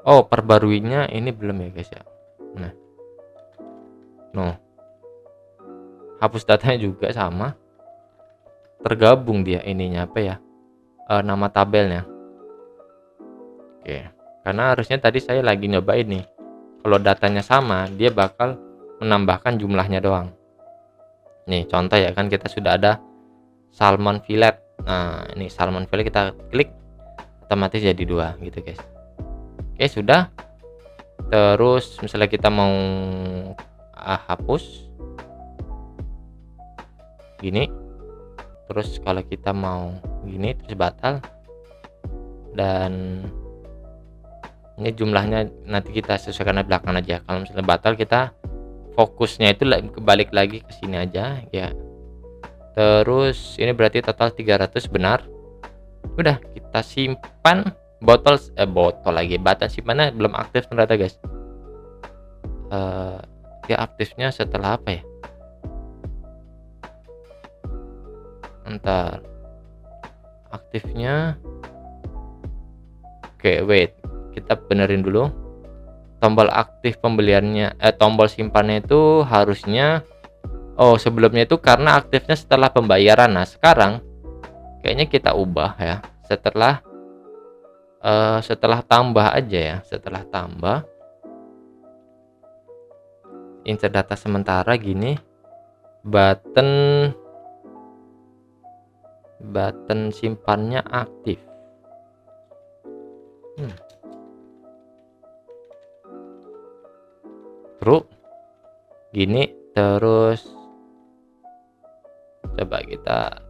Oh, perbaruinya ini belum ya guys ya. Nah, no, hapus datanya juga sama, tergabung dia ininya apa ya, nama tabelnya. Oke, karena harusnya tadi saya lagi nyobain nih, kalau datanya sama dia bakal menambahkan jumlahnya doang. Nih contoh ya, kan kita sudah ada salmon fillet. Nah ini salmon fillet, kita klik otomatis jadi 2 gitu guys. Oke, sudah. Terus misalnya kita mau hapus gini, terus kalau kita mau gini terus batal, dan ini jumlahnya nanti kita sesuaikan di belakang aja. Kalau misalnya batal, kita fokusnya itu balik lagi ke sini aja ya. Terus ini berarti total 300 benar. Udah, kita simpan. Botol lagi, batas simpannya belum aktif ternyata guys. Dia aktifnya setelah apa ya, ntar aktifnya. Oke, wait, kita benerin dulu. Tombol aktif pembeliannya, tombol simpannya itu harusnya, sebelumnya itu karena aktifnya setelah pembayaran. Nah sekarang kayaknya kita ubah ya, setelah tambah aja ya, setelah tambah, insert data sementara gini, button simpannya aktif. True gini. Terus coba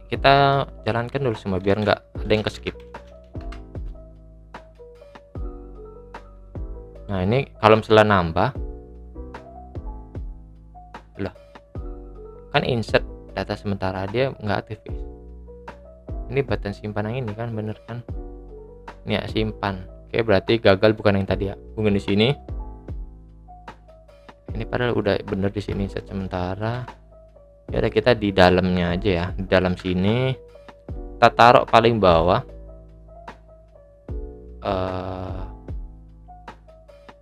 kita jalankan dulu semua biar nggak ada yang keskip. Nah ini kalau misalnya nambah loh, kan insert data sementara dia nggak aktif guys. Ini button simpan yang ini kan, bener kan? Ini ya simpan. Oke, berarti gagal, bukan yang tadi ya, bukan di sini. Ini padahal udah bener di sini set sementara. Ya udah, kita di dalamnya aja ya, di dalam sini kita taruh paling bawah.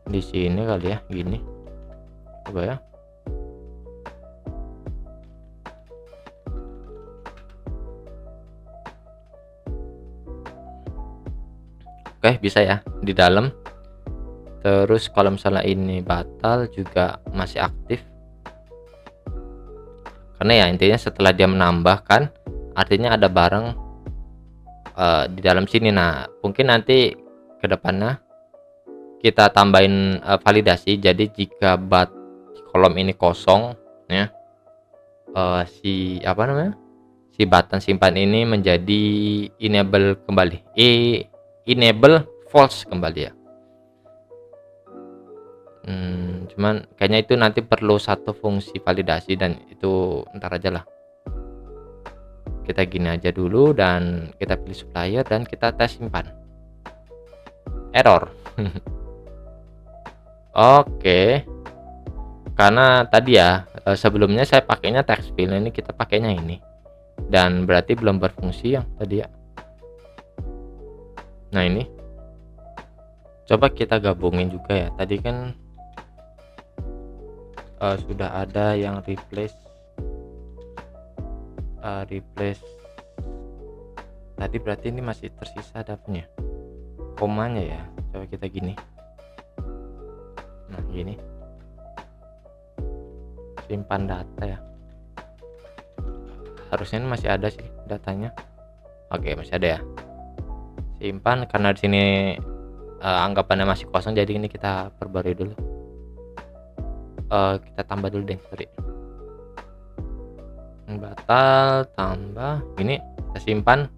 Di sini kali ya, gini. Coba ya. Oke, bisa ya di dalam. Terus kalau misalnya ini batal juga masih aktif, karena ya intinya setelah dia menambahkan artinya ada barang di dalam sini. Nah mungkin nanti ke depannya kita tambahin validasi. Jadi jika kolom ini kosong ya, si apa namanya, si button simpan ini menjadi enable kembali, enable false kembali ya. Cuman kayaknya itu nanti perlu satu fungsi validasi, dan itu ntar aja lah. Kita gini aja dulu dan kita pilih supplier dan kita tes simpan. Error. Oke. Karena tadi ya sebelumnya saya pakainya text fill, ini kita pakainya ini. Dan berarti belum berfungsi yang tadi ya. Nah, ini. Coba kita gabungin juga ya. Tadi kan sudah ada yang replace tadi, berarti ini masih tersisa dapatnya komanya ya. Coba kita gini, nah gini, simpan data ya, harusnya ini masih ada sih datanya. Oke, masih ada ya, simpan. Karena di sini anggapannya masih kosong, jadi ini kita perbarui dulu. Kita tambah dulu deh, sorry, batal tambah ini, kita simpan.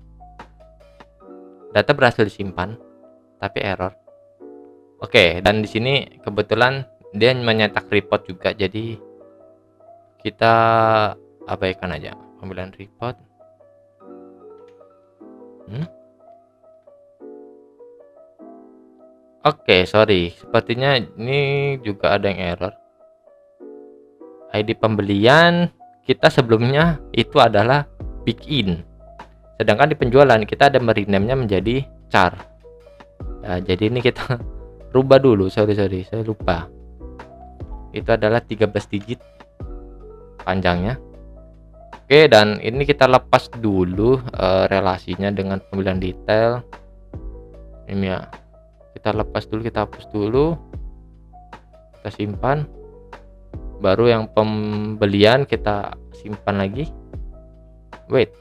Data berhasil disimpan tapi error. Oke, dan di sini kebetulan dia menyetak report juga, jadi kita abaikan aja pemilihan report. Oke, sorry, sepertinya ini juga ada yang error. ID pembelian kita sebelumnya itu adalah begin, sedangkan di penjualan kita ada merename-nya menjadi char. Nah, jadi ini kita rubah dulu, sorry saya lupa, itu adalah 13 digit panjangnya. Oke, dan ini kita lepas dulu relasinya dengan pemilihan detail ini ya. Kita lepas dulu, kita hapus dulu, kita simpan. Baru yang pembelian kita simpan lagi. Wait,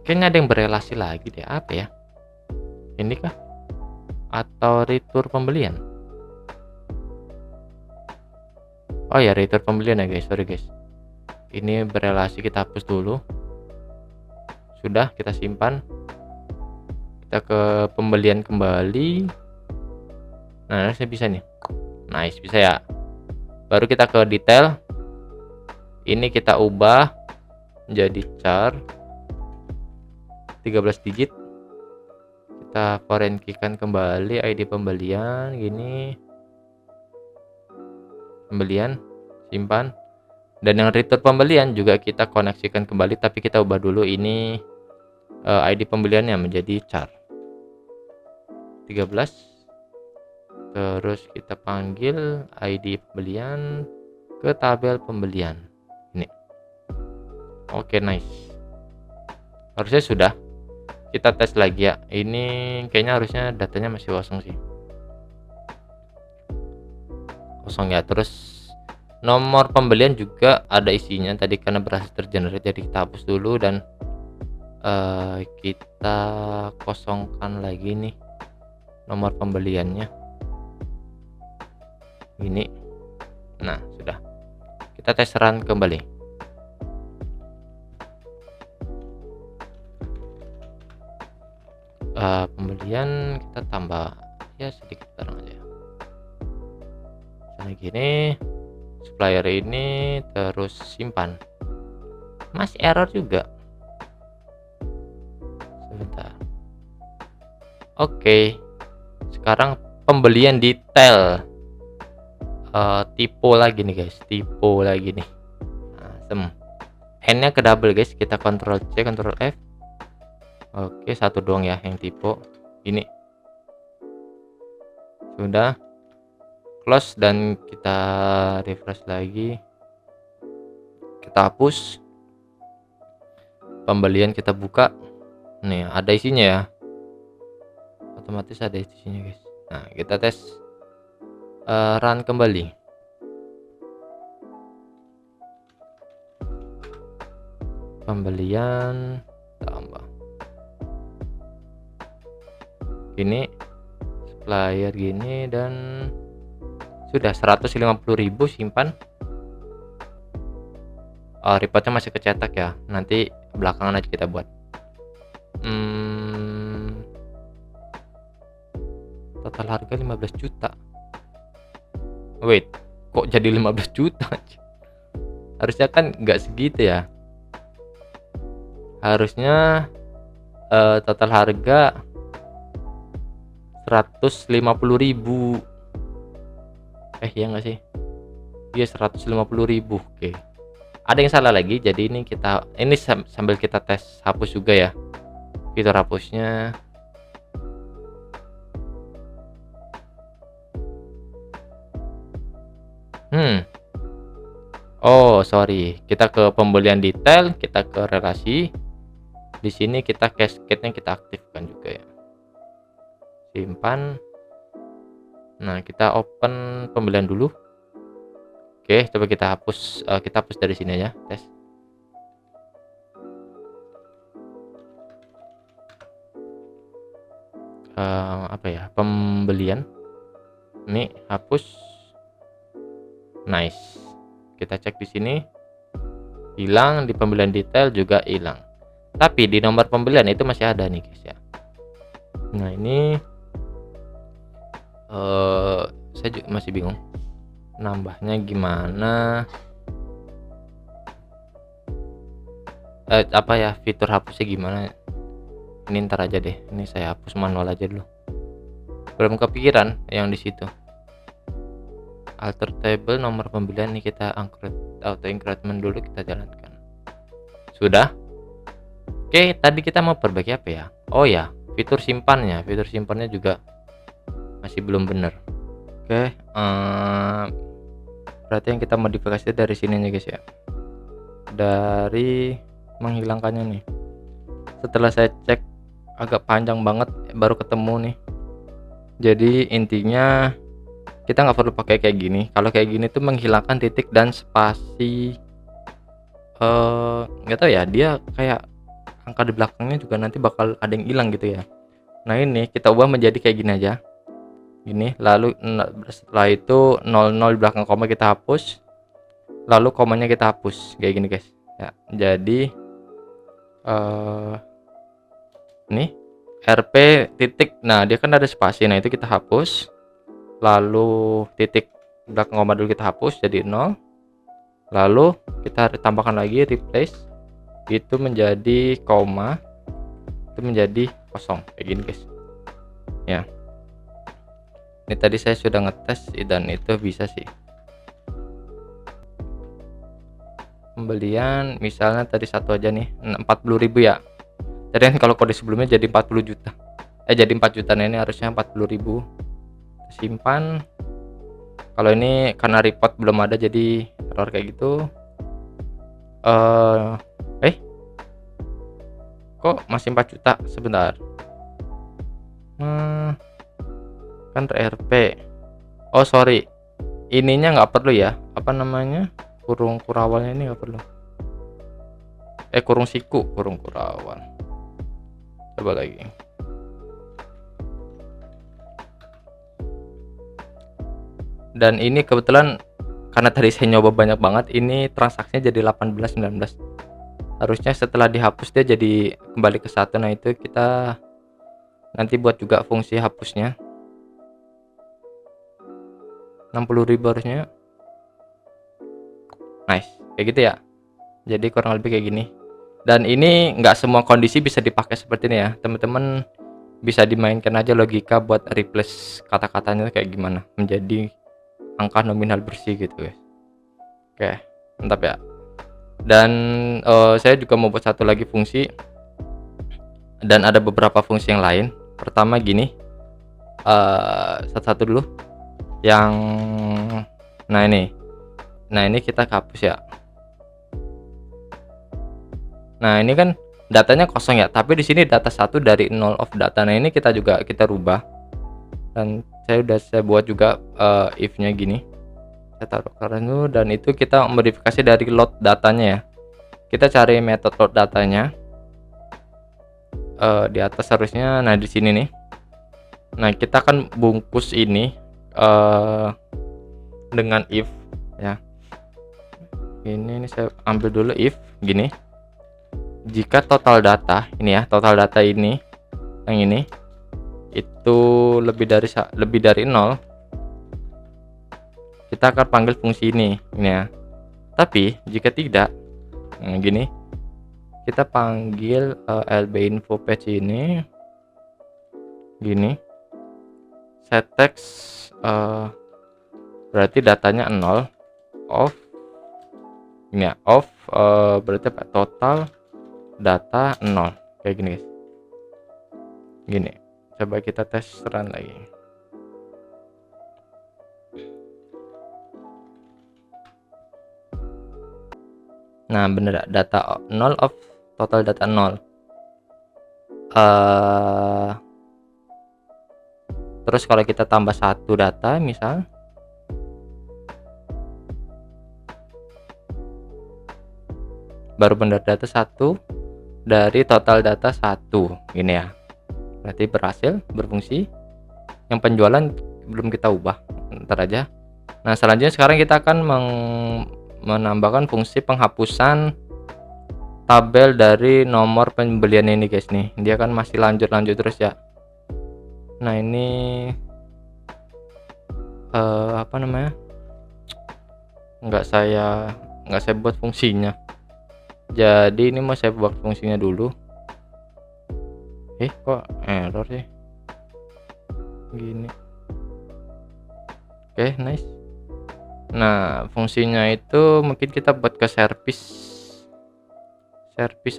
kayaknya ada yang berelasi lagi deh. Apa ya, ini kah atau retur pembelian? Oh ya, retur pembelian ya guys, sorry guys, ini berelasi. Kita hapus dulu, sudah kita simpan. Kita ke pembelian kembali. Nah, harusnya bisa nih, nice, bisa ya. Baru kita ke detail, ini kita ubah menjadi char 13 digit. Kita foreign keykan kembali ID pembelian gini, pembelian, simpan. Dan yang return pembelian juga kita koneksikan kembali, tapi kita ubah dulu ini ID pembeliannya menjadi char 13. Terus kita panggil ID pembelian ke tabel pembelian ini. Oke, nice, harusnya sudah. Kita tes lagi ya, ini kayaknya harusnya datanya masih kosong sih, kosong ya. Terus nomor pembelian juga ada isinya tadi, karena berhasil tergenerate, jadi kita hapus dulu dan kita kosongkan lagi nih nomor pembeliannya ini. Nah, sudah. Kita tes run kembali. Pembelian kita tambah ya sedikit barang aja. Misalnya gini, supplier ini, terus simpan. Masih error juga. Sebentar. Oke. Sekarang pembelian detail. Typo lagi nih guys, typo lagi nih. Nah, N-nya ke double guys, kita Ctrl C, Ctrl F. Oke, satu doang ya yang typo. Ini sudah close dan kita refresh lagi. Kita hapus. Pembelian kita buka. Nih, ada isinya ya. Otomatis ada isinya guys. Nah, kita tes run kembali. Pembelian tambah ini layar gini dan sudah 150.000 simpan. Reportnya masih kecetak ya, nanti belakangan aja kita buat. Total harga 15 juta. Wait, kok jadi 15 juta? Harusnya kan nggak segitu ya. Harusnya total harga 150.000. Iya nggak sih? Iya 150.000. Oke. Ada yang salah lagi. Jadi ini sambil kita tes hapus juga ya. Fitur hapusnya. Oh sorry, kita ke pembelian detail, kita ke relasi. Di sini kita cascade-nya kita aktifkan juga ya. Simpan. Nah kita open pembelian dulu. Oke, coba kita hapus. Kita hapus dari sini aja, tes. Apa ya, pembelian. Ini hapus. Nice. Kita cek di sini. Hilang, di pembelian detail juga hilang. Tapi di nomor pembelian itu masih ada nih guys ya. Nah ini saya juga masih bingung nambahnya gimana. Apa ya, fitur hapusnya gimana? Ini ntar aja deh. Ini saya hapus manual aja dulu. Belum kepikiran yang di situ. Alter table nomor pembelian nih, kita auto increment dulu, kita jalankan. Sudah. Oke, tadi kita mau perbaiki apa ya? Oh ya, fitur simpannya juga masih belum bener. Oke, berarti yang kita modifikasi dari sini nih guys ya. Dari menghilangkannya nih. Setelah saya cek agak panjang banget baru ketemu nih. Jadi intinya kita nggak perlu pakai kayak gini. Kalau kayak gini tuh menghilangkan titik dan spasi. Nggak tahu ya, dia kayak angka di belakangnya juga nanti bakal ada yang hilang gitu ya. Nah ini kita ubah menjadi kayak gini aja. Gini, lalu setelah itu 00 di belakang koma kita hapus. Lalu komanya kita hapus kayak gini guys. Ya, jadi ini RP titik. Nah, dia kan ada spasi. Nah, itu kita hapus. Lalu titik belakang koma dulu kita hapus jadi 0. Lalu kita tambahkan lagi replace itu menjadi koma, itu menjadi kosong kayak gini guys ya. Ini tadi saya sudah ngetes dan itu bisa sih. Pembelian misalnya tadi satu aja nih 40.000 ya. Jadi kan kalau kode sebelumnya jadi 40 juta. Jadi 4 juta. Nah, ini harusnya 40.000. Simpan. Kalau ini karena report belum ada jadi error kayak gitu. Kok masih 4 juta? Sebentar. Kan RP. Oh sorry, ininya nggak perlu ya, apa namanya, kurung kurawalnya ini nggak perlu. Kurung siku, kurung kurawal. Coba lagi. Dan ini kebetulan karena tadi saya nyoba banyak banget, ini transaksinya jadi 18-19. Harusnya setelah dihapus dia jadi kembali ke 1. Nah itu kita nanti buat juga fungsi hapusnya. 60.000 harusnya. Nice, kayak gitu ya. Jadi kurang lebih kayak gini. Dan ini nggak semua kondisi bisa dipakai seperti ini ya, teman-teman. Bisa dimainkan aja logika buat replace kata-katanya kayak gimana menjadi angka nominal bersih gitu guys. Oke, mantap ya. Dan saya juga mau buat satu lagi fungsi, dan ada beberapa fungsi yang lain. Pertama gini, satu-satu dulu. Yang nah ini kita hapus ya. Nah ini kan datanya kosong ya, tapi di sini data 1 dari 0 of data. Nah ini kita rubah, dan saya buat juga if-nya gini. Saya taruh keren dulu, dan itu kita modifikasi dari load datanya ya. Kita cari metode load datanya di atas harusnya. Nah di sini nih Nah, kita akan bungkus ini dengan if ya. Ini saya ambil dulu if gini. Jika total data ini ya, total data ini yang ini itu lebih dari 0, kita akan panggil fungsi ini ya. Tapi jika tidak, gini, kita panggil lbinfo patch ini gini, set text berarti datanya 0, off ini ya, off berarti apa, total data 0, kayak gini guys. Gini, coba kita tes run lagi. Nah, bener, data 0 off, total data 0. Terus kalau kita tambah satu data misal, baru benar data 1 dari total data 1 gini ya, berarti berhasil berfungsi. Yang penjualan belum kita ubah, ntar aja. Nah, selanjutnya sekarang kita akan menambahkan fungsi penghapusan tabel dari nomor pembelian ini guys. Nih dia kan masih lanjut terus ya. Nah, ini apa namanya, nggak saya buat fungsinya, jadi ini mau saya buat fungsinya dulu. Kok error sih gini. Oke, nice. Nah, fungsinya itu mungkin kita buat ke service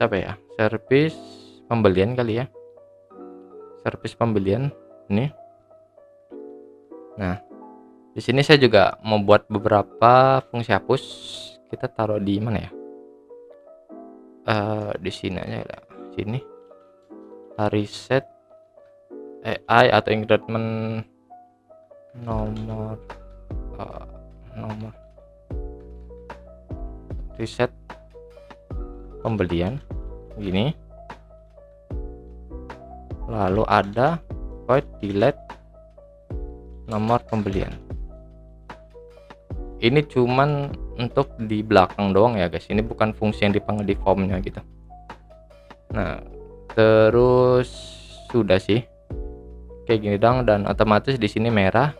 apa ya, service pembelian kali ya, service pembelian ini. Nah, di sini saya juga mau buat beberapa fungsi hapus. Kita taruh di mana ya, di sini aja ya, sini, reset AI atau increment nomor reset pembelian gini, lalu ada void delete nomor pembelian. Ini cuman untuk di belakang doang ya guys, ini bukan fungsi yang dipanggil di formnya gitu. Nah, terus sudah sih kayak gini dong, dan otomatis di sini merah.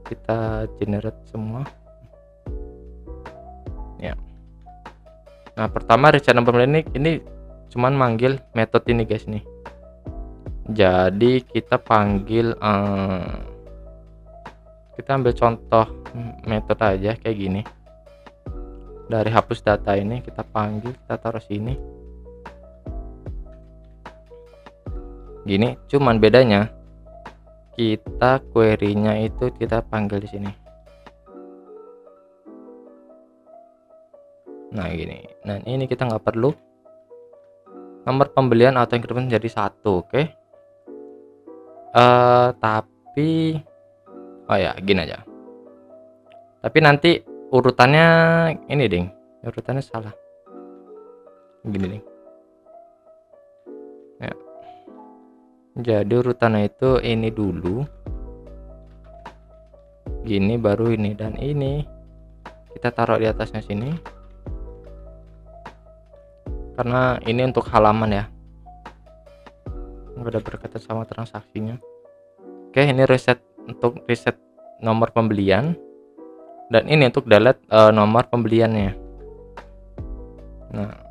Kita generate semua ya. Nah, pertama reset nomor pembelian ini cuman manggil metode ini guys nih. Jadi kita panggil kita ambil contoh metode aja kayak gini. Dari hapus data ini kita panggil, kita taruh sini gini, cuman bedanya kita query-nya itu kita panggil di sini. Nah, gini. Nah, ini kita nggak perlu nomor pembelian atau increment jadi 1, oke. Tapi oh ya, gini aja. Tapi nanti urutannya ini ding, urutannya salah. Gini ding. Ya. Jadi urutannya itu ini dulu, gini baru ini, dan ini kita taruh di atasnya sini karena ini untuk halaman ya, nggak ada berkaitan sama transaksinya. Oke, ini reset untuk reset nomor pembelian, dan ini untuk delete nomor pembeliannya. Nah,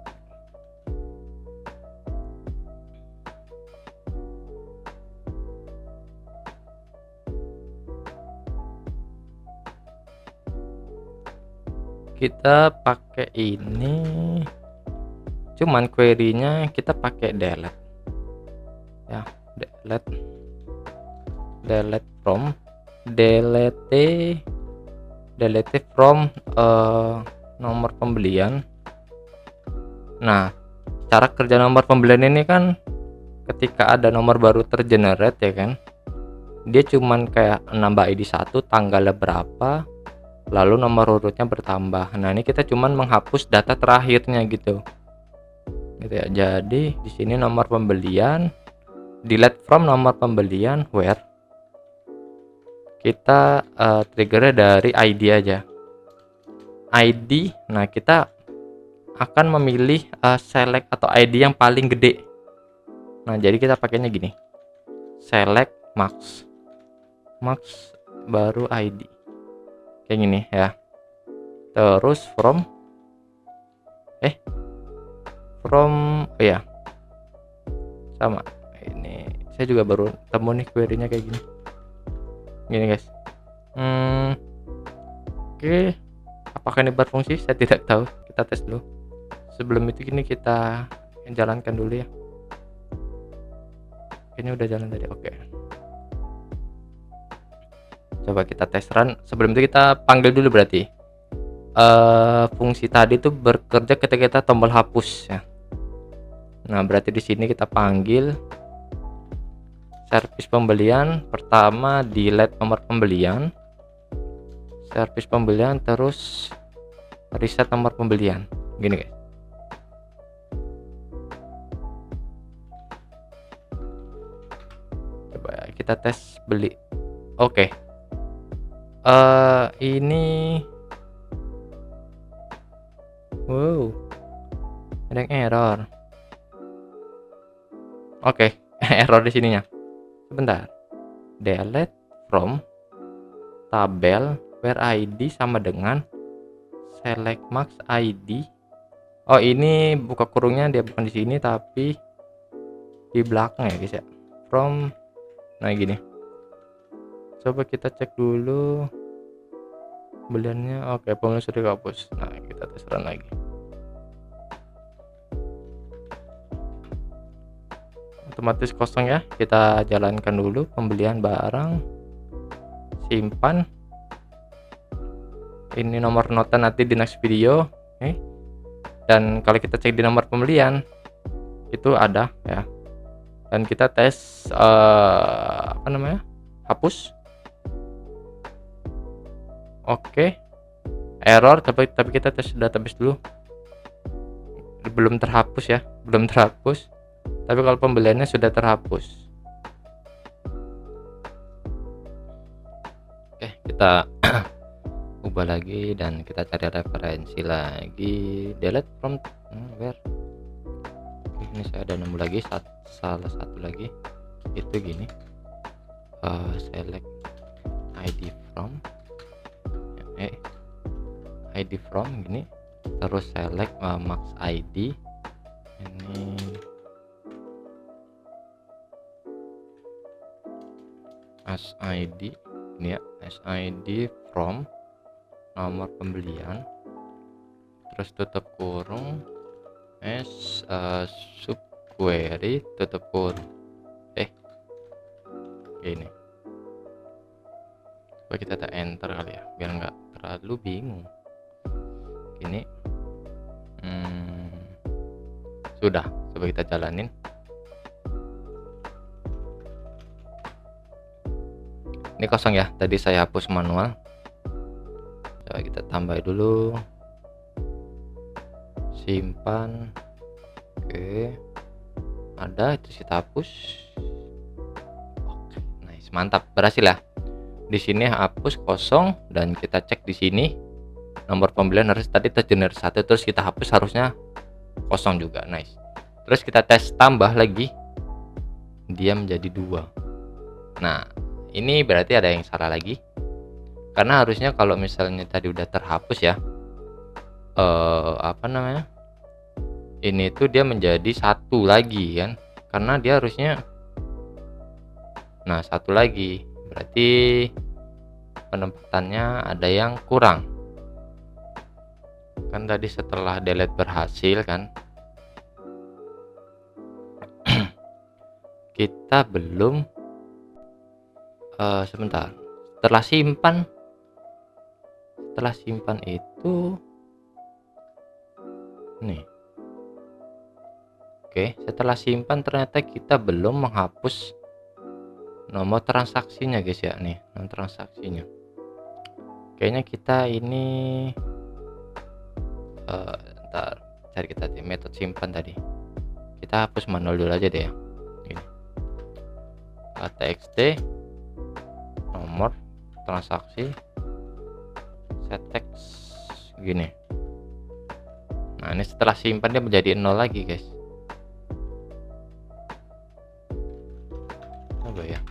kita pakai ini, cuman query-nya kita pakai delete ya, delete from nomor pembelian. Nah, cara kerja nomor pembelian ini kan ketika ada nomor baru tergenerate ya kan, dia cuman kayak nambah ID 1, tanggalnya berapa, lalu nomor urutnya bertambah. Nah, ini kita cuman menghapus data terakhirnya gitu ya. Jadi di sini nomor pembelian delete from nomor pembelian where kita triggernya dari ID aja. ID, nah kita akan memilih select atau ID yang paling gede. Nah, jadi kita pakainya gini. Select max baru ID. Kayak gini ya. Terus from oh ya. Sama. Ini saya juga baru temu nih query-nya kayak gini. Gini, guys. Oke. Apakah ini berfungsi? Saya tidak tahu. Kita tes dulu. Sebelum itu gini kita jalankan dulu ya. Ini udah jalan tadi. Oke. Coba kita tes run. Sebelum itu kita panggil dulu berarti. Fungsi tadi itu bekerja ketika kita tombol hapus ya. Nah, berarti di sini kita panggil servis pembelian. Pertama delete nomor pembelian. Servis pembelian terus reset nomor pembelian. Gini, guys. Coba kita tes beli. Oke. Ini wow. Ada yang error. Oke, error di sininya. Sebentar. Delete from tabel where ID sama dengan select max ID. Oh, ini buka kurungnya dia bukan di sini tapi di belakang ya, guys ya. From nah gini. Coba kita cek dulu beliannya. Oke, pembelian sudah dihapus. Nah, kita tes run lagi. Otomatis kosong ya. Kita jalankan dulu pembelian barang, simpan. Ini nomor nota nanti di next video. Dan kalau kita cek di nomor pembelian itu ada ya. Dan kita tes hapus. Oke. Error, tapi kita tes database dulu. Belum terhapus ya, belum terhapus. Tapi kalau pembeliannya sudah terhapus. Oke, kita ubah lagi dan kita cari referensi lagi. Delete from where. Ini saya ada nemu lagi salah satu lagi. Itu gini. Select ID from ID from gini, terus select max ID. Ini SID ini ya, SID from nomor pembelian, terus tutup kurung subquery tutup kurung. Ini coba kita enter kali ya biar nggak terlalu bingung. Ini sudah, coba kita jalanin. Ini kosong ya, tadi saya hapus manual. Coba kita tambah dulu, simpan. Oke, ada itu kita hapus. Oke, nice, mantap, berhasil ya. Di sini hapus kosong dan kita cek di sini nomor pembelian harus tadi tergenerate 1, terus kita hapus harusnya kosong juga. Nice. Terus kita tes tambah lagi, dia menjadi 2. Nah, ini berarti ada yang salah lagi, karena harusnya kalau misalnya tadi udah terhapus ya, ini tuh dia menjadi 1 lagi kan, karena dia harusnya 1 lagi, berarti penempatannya ada yang kurang. Kan tadi setelah delete berhasil kan, kita belum sebentar, setelah simpan itu nih. Oke, setelah simpan ternyata kita belum menghapus nomor transaksinya, guys ya. Nih nomor transaksinya, kayaknya kita ini ntar cari kita di metode simpan tadi, kita hapus manual dulu aja deh ya. Gini. txt, nomor transaksi, set text gini. Nah, ini setelah simpan dia menjadi 0 lagi, guys. Coba ya.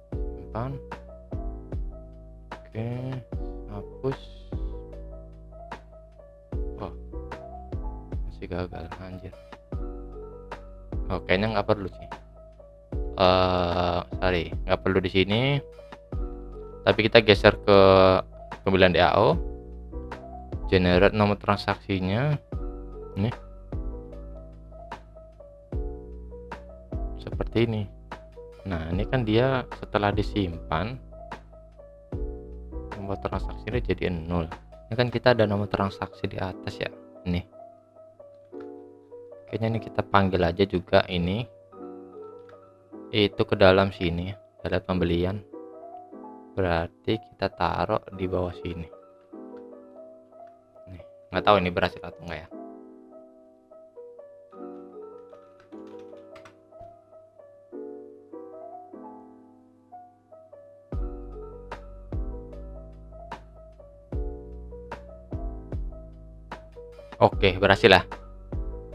Simpan. Oke, hapus. Oh, masih gagal, anjir. Oh, kayaknya nggak perlu sih. Sorry, nggak perlu di sini. Tapi kita geser ke pembelian DAO, generate nomor transaksinya ini seperti ini. Nah, ini kan dia setelah disimpan nomor transaksinya jadi 0. Ini kan kita ada nomor transaksi di atas ya, ini kayaknya ini kita panggil aja juga ini itu ke dalam sini, lihat pembelian, berarti kita taruh di bawah sini. Nih, nggak tahu ini berhasil atau enggak ya. Oke, berhasil lah.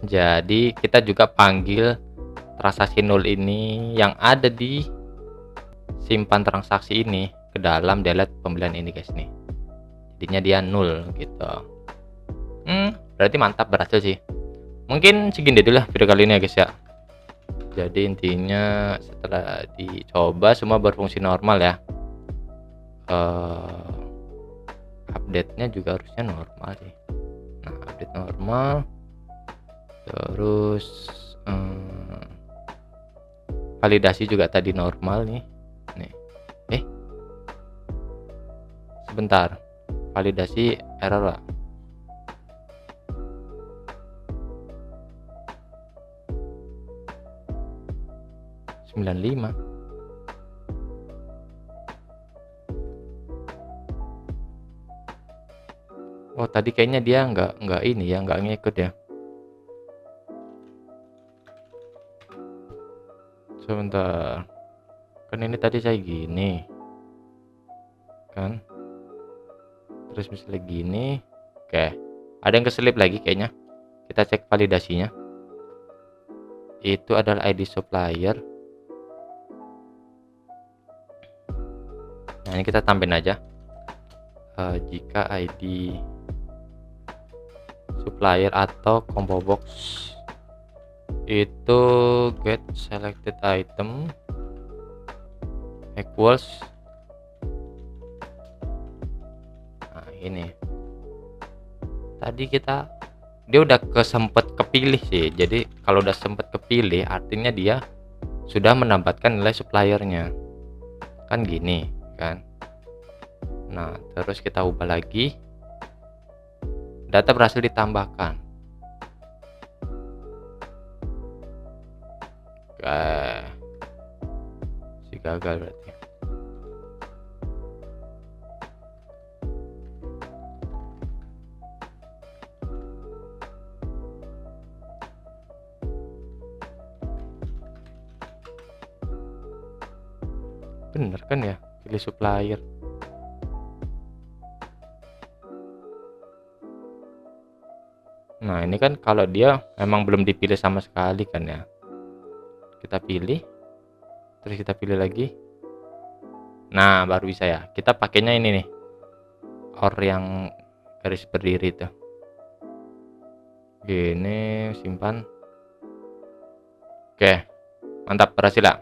Jadi kita juga panggil transaksi 0 ini yang ada di simpan transaksi ini ke dalam delete pembelian ini, guys nih. Jadinya dia 0 gitu. Berarti mantap, berhasil sih. Mungkin segini dulu lah video kali ini ya, guys ya. Jadi intinya setelah dicoba semua berfungsi normal ya. Update-nya juga harusnya normal sih. Nah, update normal. Terus validasi juga tadi normal nih. Sebentar, validasi error lah. (95) Oh, tadi kayaknya dia nggak ini ya, nggak ngikut ya. Sebentar, kan ini tadi saya gini kan, terus misalnya gini. Oke, ada yang keselip lagi kayaknya. Kita cek validasinya. Itu adalah ID supplier. Nah, ini kita tambahin aja. Jika ID supplier atau combo box itu get selected item equals, nah ini tadi dia udah kesempet kepilih sih. Jadi kalau udah sempet kepilih artinya dia sudah menambahkan nilai suppliernya kan, gini kan. Nah, terus kita ubah lagi, data berhasil ditambahkan. Si gagal berarti. Bener kan ya, pilih supplier. Nah, ini kan kalau dia memang belum dipilih sama sekali kan ya. Kita pilih, terus kita pilih lagi. Nah, baru bisa ya. Kita pakainya ini nih, or yang garis berdiri tuh. Gini, simpan. Oke, mantap, berhasil lah.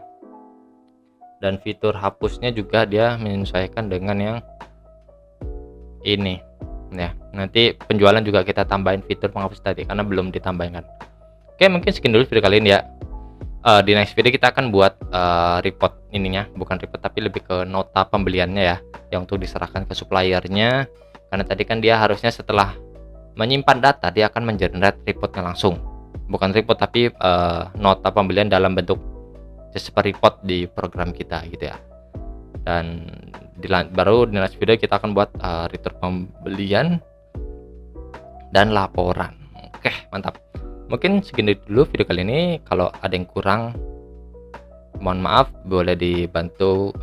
Dan fitur hapusnya juga dia menyesuaikan dengan yang ini ya. Nanti penjualan juga kita tambahin fitur penghapus tadi karena belum ditambahkan. Oke, mungkin sekian dulu video kali ini ya. Di next video kita akan buat report ininya, bukan report tapi lebih ke nota pembeliannya ya, yang untuk diserahkan ke suppliernya. Karena tadi kan dia harusnya setelah menyimpan data dia akan mengenerate reportnya langsung, bukan report tapi nota pembelian dalam bentuk seperti report di program kita gitu ya. Dan baru di next video kita akan buat return pembelian dan laporan. Oke, mantap. Mungkin segini dulu video kali ini. Kalau ada yang kurang, mohon maaf, boleh dibantu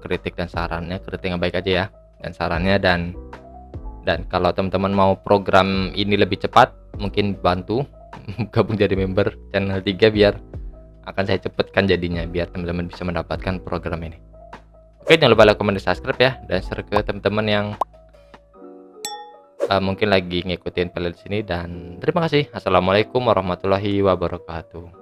kritik dan sarannya, kritik yang baik aja ya, dan sarannya. Dan kalau teman-teman mau program ini lebih cepat, mungkin bantu gabung jadi member channel 3 biar akan saya cepatkan jadinya, biar teman-teman bisa mendapatkan program ini. Oke, jangan lupa like, comment, dan subscribe ya, dan share ke teman-teman yang mungkin lagi ngikutin playlist ini. Dan terima kasih. Assalamualaikum warahmatullahi wabarakatuh.